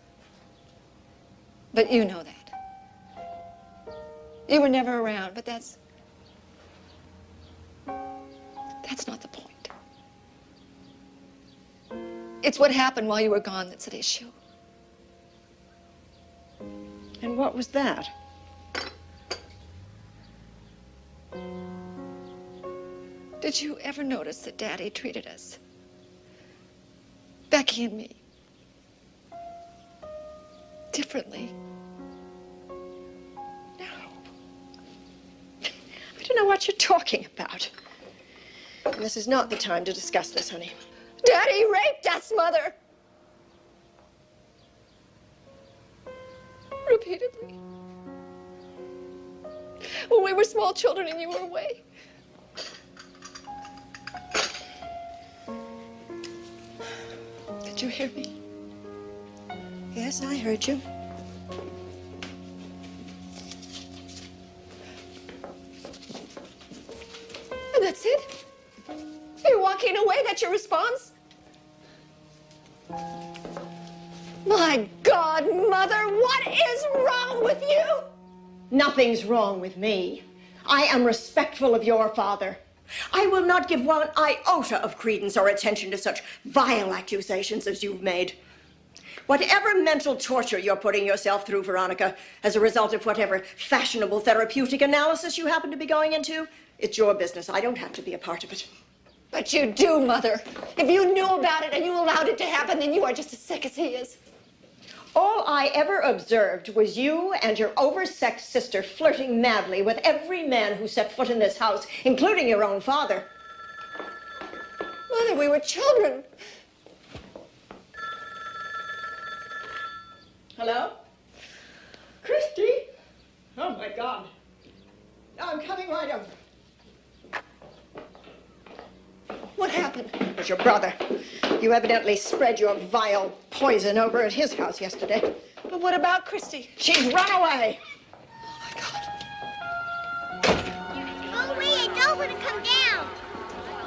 But you know that. You were never around, but that's not the point. It's what happened while you were gone that's at issue. And what was that? Did you ever notice that Daddy treated us, Becky and me, differently? No. I don't know what you're talking about. And this is not the time to discuss this, honey. Daddy raped us, Mother. Repeatedly. When we were small children and you were away. Did you hear me? Yes, I heard you. And that's it? You're walking away? That's your response? My God, Mother, what is wrong with you? Nothing's wrong with me. I am respectful of your father. I will not give one iota of credence or attention to such vile accusations as you've made. Whatever mental torture you're putting yourself through, Veronica, as a result of whatever fashionable therapeutic analysis you happen to be going into, it's your business. I don't have to be a part of it. But you do, Mother. If you knew about it and you allowed it to happen, then you are just as sick as he is. All I ever observed was you and your oversexed sister flirting madly with every man who set foot in this house, including your own father. Mother, we were children. Hello? Christy? Oh, my God. I'm coming right over. What happened? It was your brother. You evidently spread your vile poison over at his house yesterday. But what about Christy? She's run away. Go away, I don't want to come down.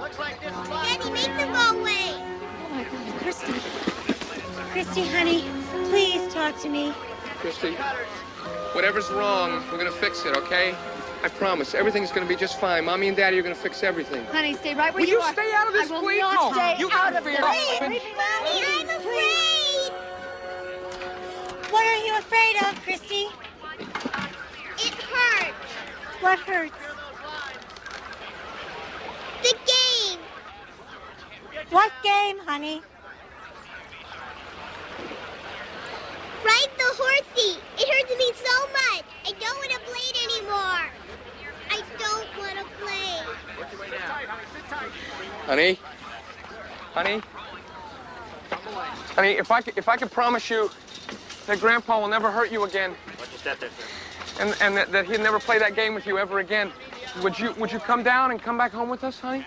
Looks like this is Daddy, make them go away. Oh, my God, Christy. Christy, honey, please talk to me. Christy, whatever's wrong, we're gonna fix it, okay? I promise, everything's gonna be just fine. Mommy and Daddy are gonna fix everything. Honey, stay right where Will you you are. stay out of this, I will please? not No, stay you out of interfere. this. Mommy, I'm afraid. What are you afraid of, Christy? What hurts? The game. What game, honey? Ride the horsey. It hurts me so much. I don't want to play it anymore. I don't want to play. Honey? Honey? Honey, if I could promise you that Grandpa will never hurt you again. Watch your step there, sir. And that he'd never play that game with you ever again. Would you come down and come back home with us, honey?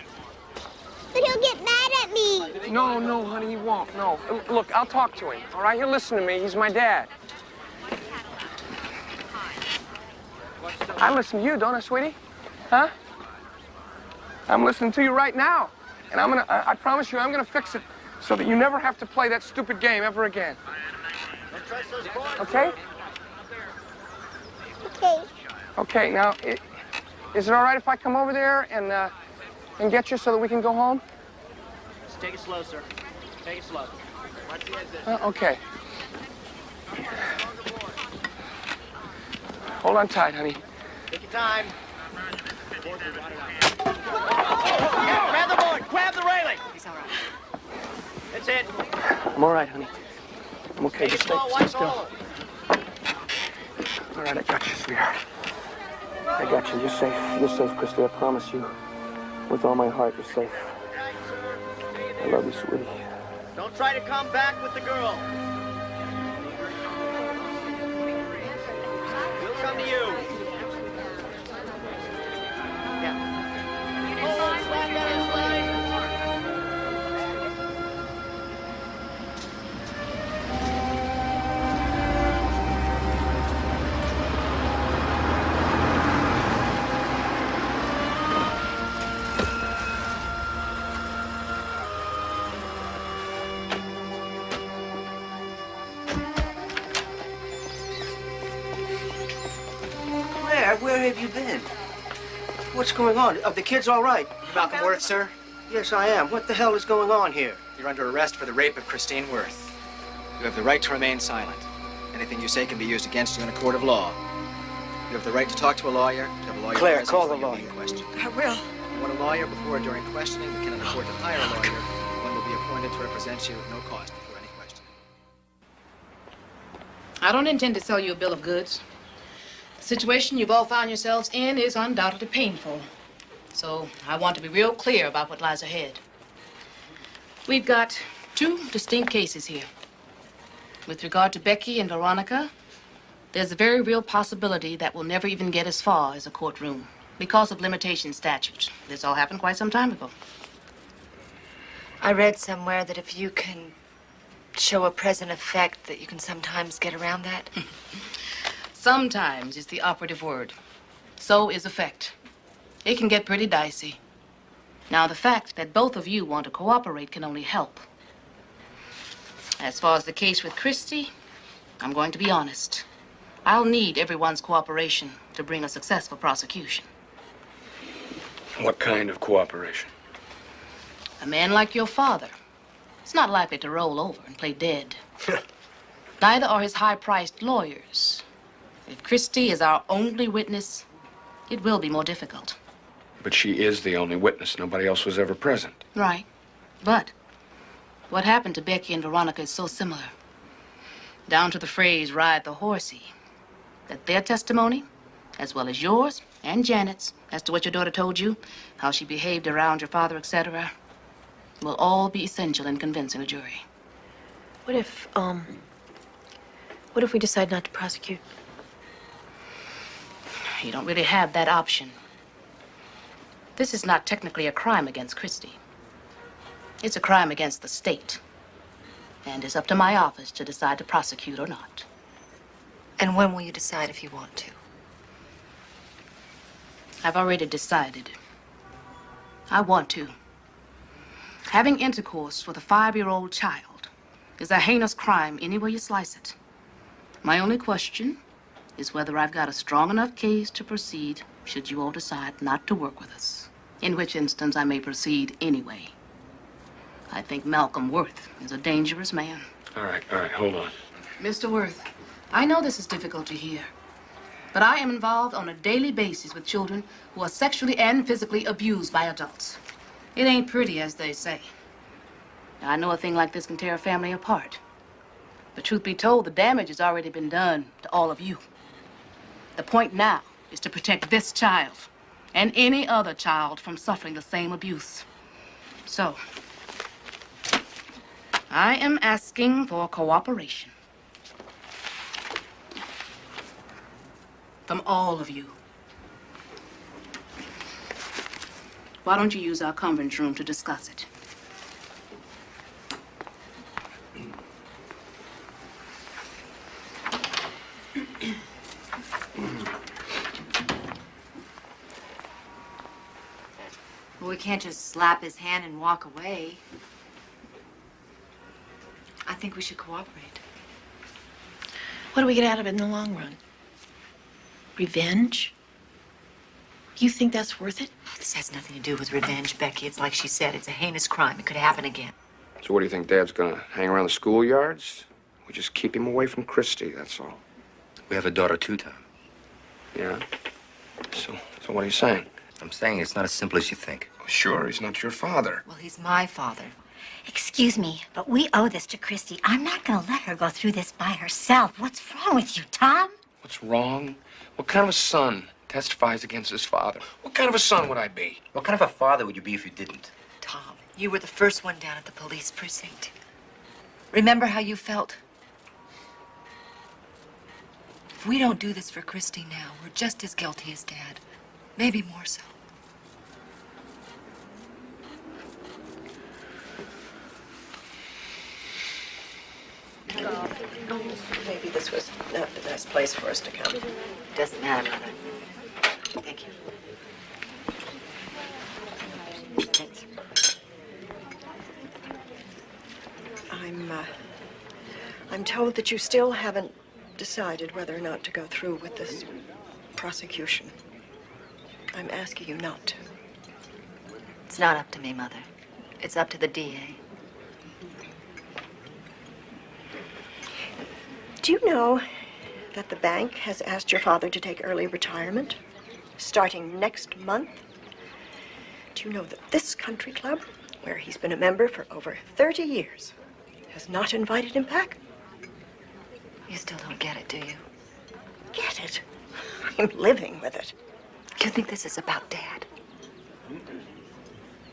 But he'll get mad at me. No, honey, he won't. No. Look, I'll talk to him, all right? He'll listen to me. He's my dad. I listen to you, don't I, sweetie? Huh? I'm listening to you right now. And I promise you, I'm gonna fix it so that you never have to play that stupid game ever again. Okay? Okay. Okay, now, is it all right if I come over there and get you so that we can go home? Just take it slow, sir. Take it slow. Watch the exit. Okay. Hold on tight, honey. Take your time. Yeah, grab the board. Grab the railing. He's all right. That's it. I'm all right, honey. I'm okay. Take it Just slow. stay Watch still. all. All right, I got you, sweetheart. I got you. You're safe. You're safe, Christy. I promise you. With all my heart, you're safe. I love you, sweetie. Don't try to come back with the girl. We'll come to you. Yeah. Hold, slide down and slide. Where have you been? What's going on? Are the kids all right? Malcolm Worth, sir? Yes, I am. What the hell is going on here? You're under arrest for the rape of Christine Worth. You have the right to remain silent. Anything you say can be used against you in a court of law. You have the right to talk to a lawyer, to have a lawyer Claire, present call before the you're being lawyer. questioned. I will. You want a lawyer before or during questioning, but cannot afford to hire a lawyer. One will be appointed to represent you at no cost before any questioning. I don't intend to sell you a bill of goods. The situation you've all found yourselves in is undoubtedly painful. So I want to be real clear about what lies ahead. We've got two distinct cases here. With regard to Becky and Veronica, there's a very real possibility that we'll never even get as far as a courtroom because of limitation statutes. This all happened quite some time ago. I read somewhere that if you can show a present effect, that you can sometimes get around that. Sometimes is the operative word. So is effect. It can get pretty dicey. Now, the fact that both of you want to cooperate can only help. As far as the case with Christy, I'm going to be honest. I'll need everyone's cooperation to bring a successful prosecution. What kind of cooperation? A man like your father is not likely to roll over and play dead. Neither are his high-priced lawyers. If Christy is our only witness, it will be more difficult. But she is the only witness. Nobody else was ever present. Right. But what happened to Becky and Veronica is so similar, down to the phrase, ride the horsey, that their testimony, as well as yours and Janet's, as to what your daughter told you, how she behaved around your father, etc., will all be essential in convincing a jury. What if we decide not to prosecute? You don't really have that option. This is not technically a crime against Christy. It's a crime against the state. And it's up to my office to decide to prosecute or not. And when will you decide if you want to? I've already decided. I want to. Having intercourse with a 5-year-old child is a heinous crime any way you slice it. My only question is whether I've got a strong enough case to proceed should you all decide not to work with us. In which instance I may proceed anyway. I think Malcolm Worth is a dangerous man. All right, hold on. Mr. Worth, I know this is difficult to hear, But I am involved on a daily basis with children who are sexually and physically abused by adults. It ain't pretty, as they say. Now, I know a thing like this can tear a family apart. But truth be told, the damage has already been done to all of you. The point now is to protect this child and any other child from suffering the same abuse. So, I am asking for cooperation from all of you. Why don't you use our conference room to discuss it? Well, we can't just slap his hand and walk away. I think we should cooperate. What do we get out of it in the long run? Revenge? You think that's worth it? This has nothing to do with revenge, Becky. It's like she said, it's a heinous crime. It could happen again. So what do you think, Dad's gonna hang around the schoolyards? We just keep him away from Christy, that's all. We have a daughter too, Tom. Yeah? So what are you saying? I'm saying it's not as simple as you think. Sure, he's not your father. Well, he's my father. Excuse me, but we owe this to Christy. I'm not gonna let her go through this by herself. What's wrong with you, Tom? What's wrong? What kind of a son testifies against his father? What kind of a son would I be? What kind of a father would you be if you didn't? Tom, you were the first one down at the police precinct. Remember how you felt? If we don't do this for Christy now, we're just as guilty as Dad. Maybe more so. Maybe this was not the best place for us to come. Doesn't matter, Mother. Thank you. Thanks. I'm told that you still haven't decided whether or not to go through with this prosecution. I'm asking you not to. It's not up to me, Mother. It's up to the DA. Do you know that the bank has asked your father to take early retirement starting next month? Do you know that this country club, where he's been a member for over 30 years, has not invited him back? You still don't get it, do you? Get it? I'm living with it. You think this is about Dad?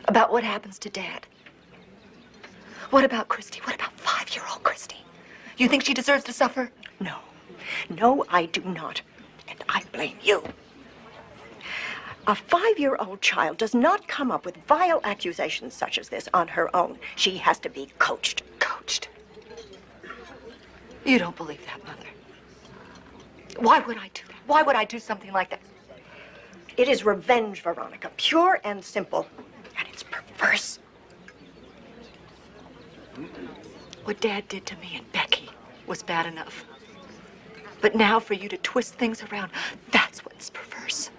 About what happens to Dad? What about Christy? What about 5-year-old Christy? You think she deserves to suffer? No. No, I do not. And I blame you. A 5-year-old child does not come up with vile accusations such as this on her own. She has to be coached. Coached? You don't believe that, Mother. Why would I do that? Why would I do something like that? It is revenge, Veronica. Pure and simple. And it's perverse. What Dad did to me and Becky was bad enough. But now for you to twist things around, that's what's perverse.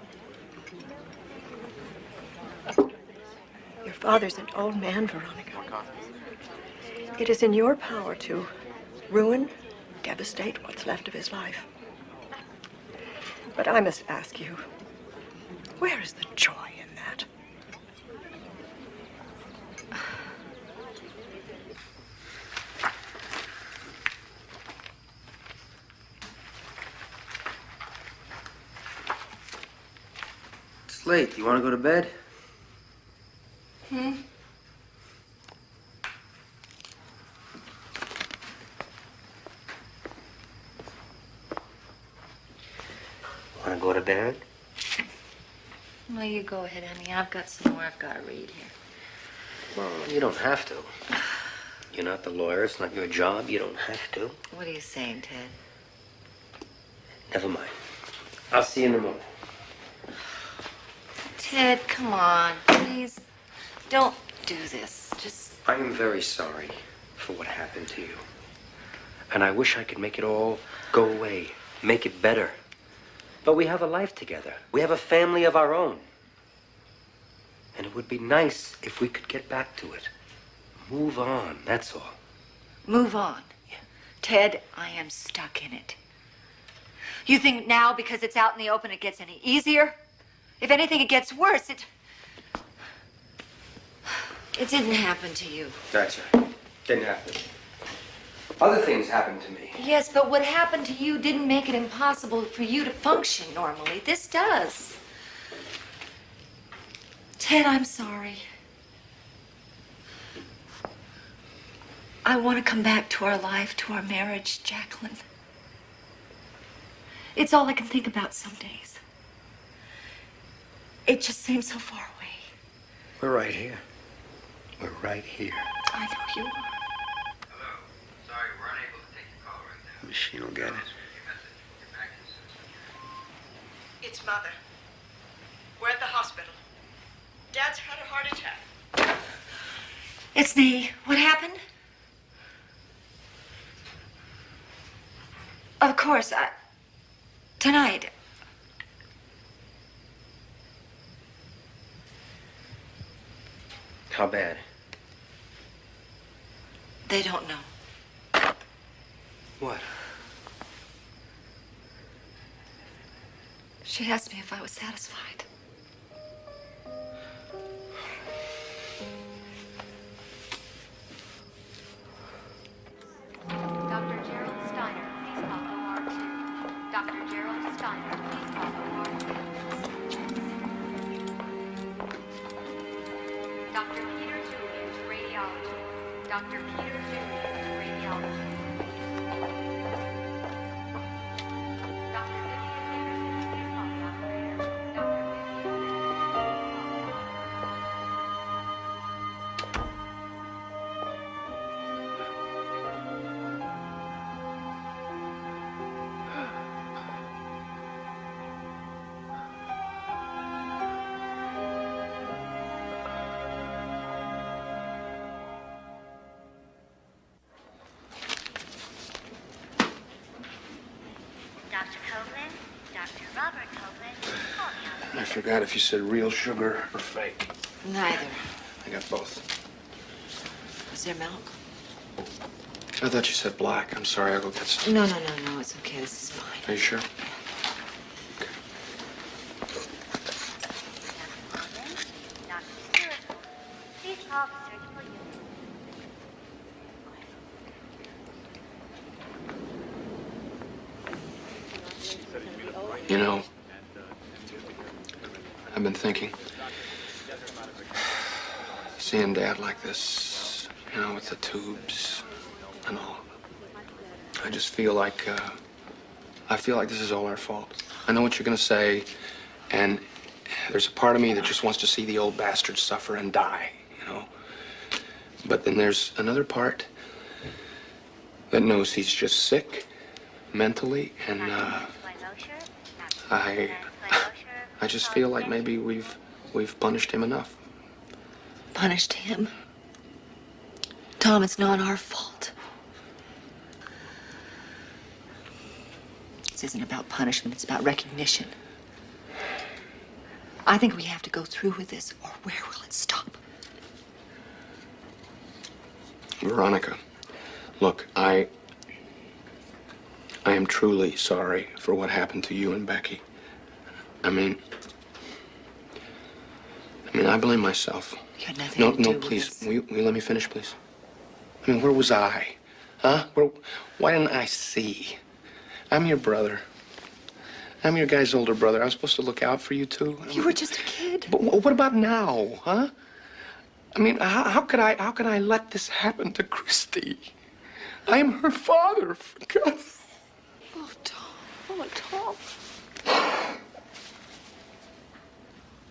Your father's an old man, Veronica. It is in your power to ruin, devastate what's left of his life. But I must ask you, where is the joy in that? It's late. You want to go to bed? Want to go to bed? Well, you go ahead, honey. I've got some more I've got to read here. Well, you don't have to. You're not the lawyer. It's not your job. You don't have to. What are you saying, Ted? Never mind. I'll see you in the morning. Ted, come on. Please, don't do this. Just... I am very sorry for what happened to you. And I wish I could make it all go away, make it better. But we have a life together. We have a family of our own. And it would be nice if we could get back to it. Move on, that's all. Move on. Yeah. Ted, I am stuck in it. You think now because it's out in the open it gets any easier? If anything, it gets worse. It didn't happen to you. That's right. Didn't happen. Other things happened to me. Yes, but what happened to you didn't make it impossible for you to function normally. This does. Ted, I'm sorry. I want to come back to our life, to our marriage, Jacqueline. It's all I can think about some days. It just seems so far away. We're right here. We're right here. I know you are. Hello. Sorry, we're unable to take your call right now. She don't get it. It's Mother. We're at the hospital. Dad's had a heart attack. It's me. What happened? Of course, tonight. How bad? They don't know. What? She asked me if I was satisfied. Dr. Gerald Steiner, please call OR2. Dr. Gerald Steiner, please call OR2. Dr. Peter Julian to radiology. Dr. Peter Julian to radiology. Dr. Vivian Dickerson, please call the operator. Dr. Vivian Dr. Copeland, Dr. Robert Copeland, call me I forgot if you said real sugar or fake. Neither. I got both. Is there milk? I thought you said black. I'm sorry, I'll go get some. No, it's okay. This is fine. Are you sure? Please call the surgical unit. You know, I've been thinking. Seeing Dad like this, you know, with the tubes and all. I just feel like, this is all our fault. I know what you're gonna say, and there's a part of me that just wants to see the old bastard suffer and die, you know. But then there's another part that knows he's just sick mentally, and, I just feel like maybe we've punished him enough. Punished him? Tom, it's not our fault. This isn't about punishment, it's about recognition. I think we have to go through with this, or where will it stop? Veronica, look, I am truly sorry for what happened to you and Becky. I mean, I blame myself. You had nothing to do with please. this. Will you let me finish, please? I mean, where was I? Huh? Why didn't I see? I'm your brother. I'm your guy's older brother. I was supposed to look out for you, too. You were just a kid. But what about now, huh? I mean, how could I let this happen to Christy? I am her father, for God's... Oh, Tom. Oh, Tom.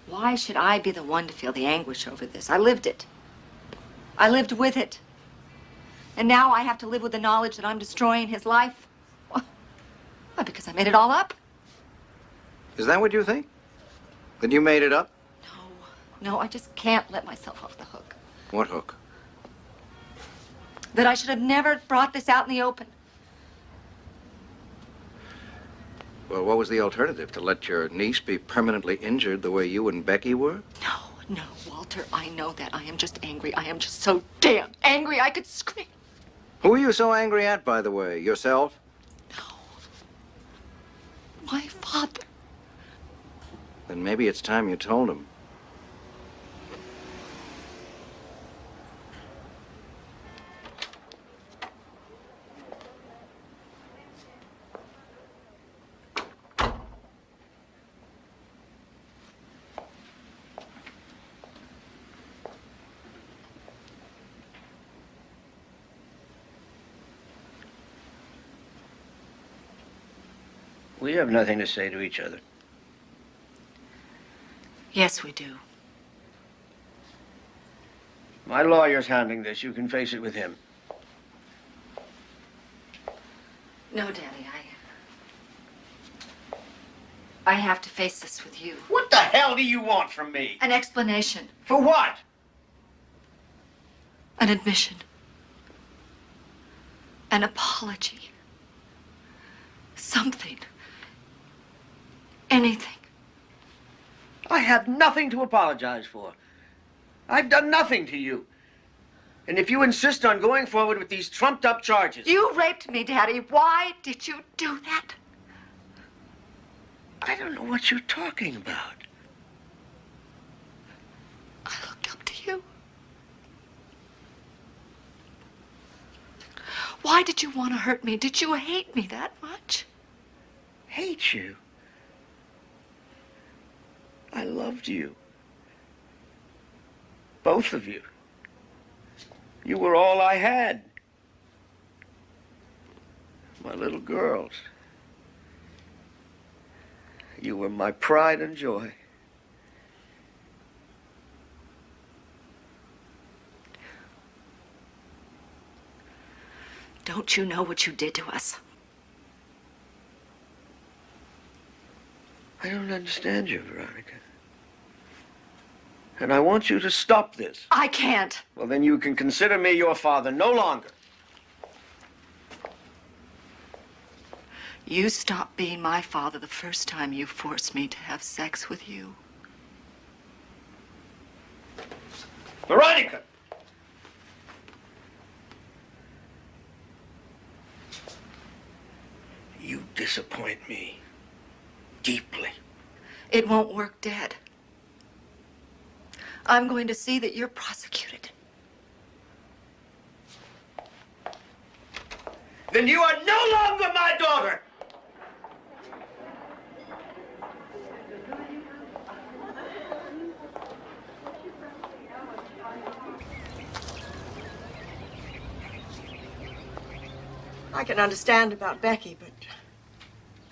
Why should I be the one to feel the anguish over this? I lived it. I lived with it. And now I have to live with the knowledge that I'm destroying his life? Why, because I made it all up. Is that what you think? That you made it up? No, I just can't let myself off the hook. What hook? That I should have never brought this out in the open. Well, what was the alternative? To let your niece be permanently injured the way you and Becky were? No, Walter, I know that. I am just angry. I am just so damn angry I could scream. Who are you so angry at, by the way? Yourself? my father. Then maybe it's time you told him. We have nothing to say to each other. Yes, we do. My lawyer's handling this. You can face it with him. No, Daddy, I have to face this with you. What the hell do you want from me? An explanation. For what? An admission. An apology. Something. Anything. I have nothing to apologize for. I've done nothing to you. And if you insist on going forward with these trumped-up charges... You raped me, Daddy. Why did you do that? I don't know what you're talking about. I looked up to you. Why did you want to hurt me? Did you hate me that much? Hate you? I loved you. Both of you. You were all I had. My little girls. You were my pride and joy. Don't you know what you did to us? I don't understand you, Veronica. And I want you to stop this. I can't. Well, then you can consider me your father no longer. You stopped being my father the first time you forced me to have sex with you. Veronica! You disappoint me deeply. It won't work, Dad. I'm going to see that you're prosecuted. Then you are no longer my daughter! I can understand about Becky, but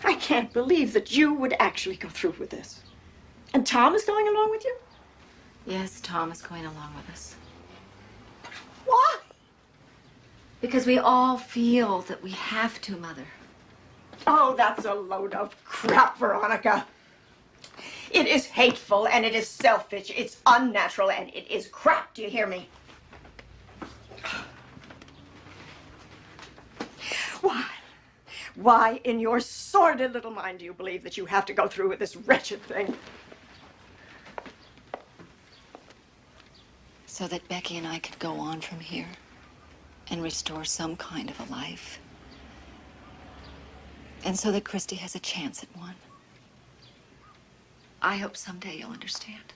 I can't believe that you would actually go through with this. And Tom is going along with you? Yes, Tom is going along with us. Why? Because we all feel that we have to, Mother. Oh, that's a load of crap, Veronica. It is hateful, and it is selfish, it's unnatural, and it is crap. Do you hear me? Why? Why in your sordid little mind do you believe that you have to go through with this wretched thing? So that Becky and I could go on from here and restore some kind of a life. And so that Christy has a chance at one. I hope someday you'll understand.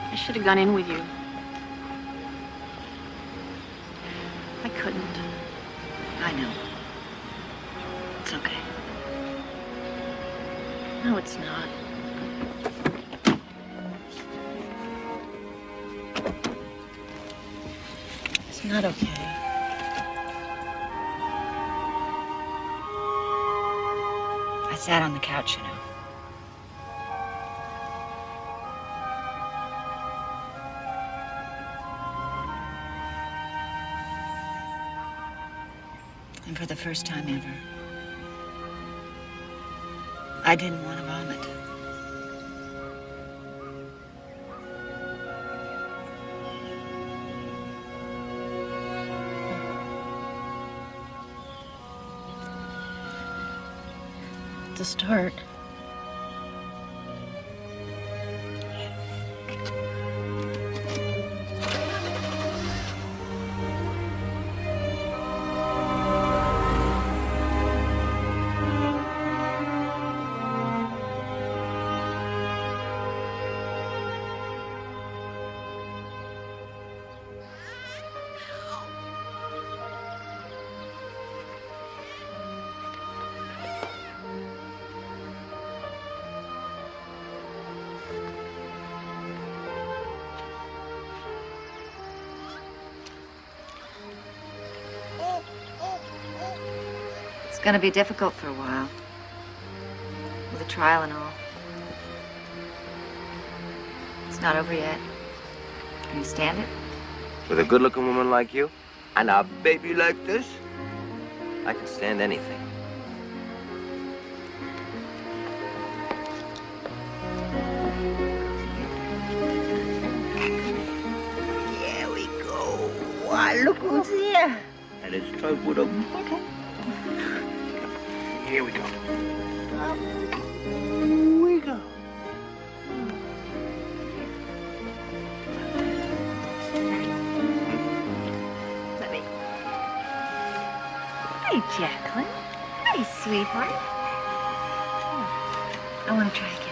I should have gone in with you. I couldn't. I know. It's okay. No, it's not. It's not okay. I sat on the couch, you know. And for the first time ever, I didn't want to vomit. a start. It's gonna be difficult for a while. With a trial and all. It's not over yet. Can you stand it? With a good-looking woman like you, and a baby like this, I can stand anything. Here we go. Why, look who's here. And it's time for the bottle. Here we go. Up we go. Let me. Hey, Jacqueline. Hey, sweetheart. I want to try again.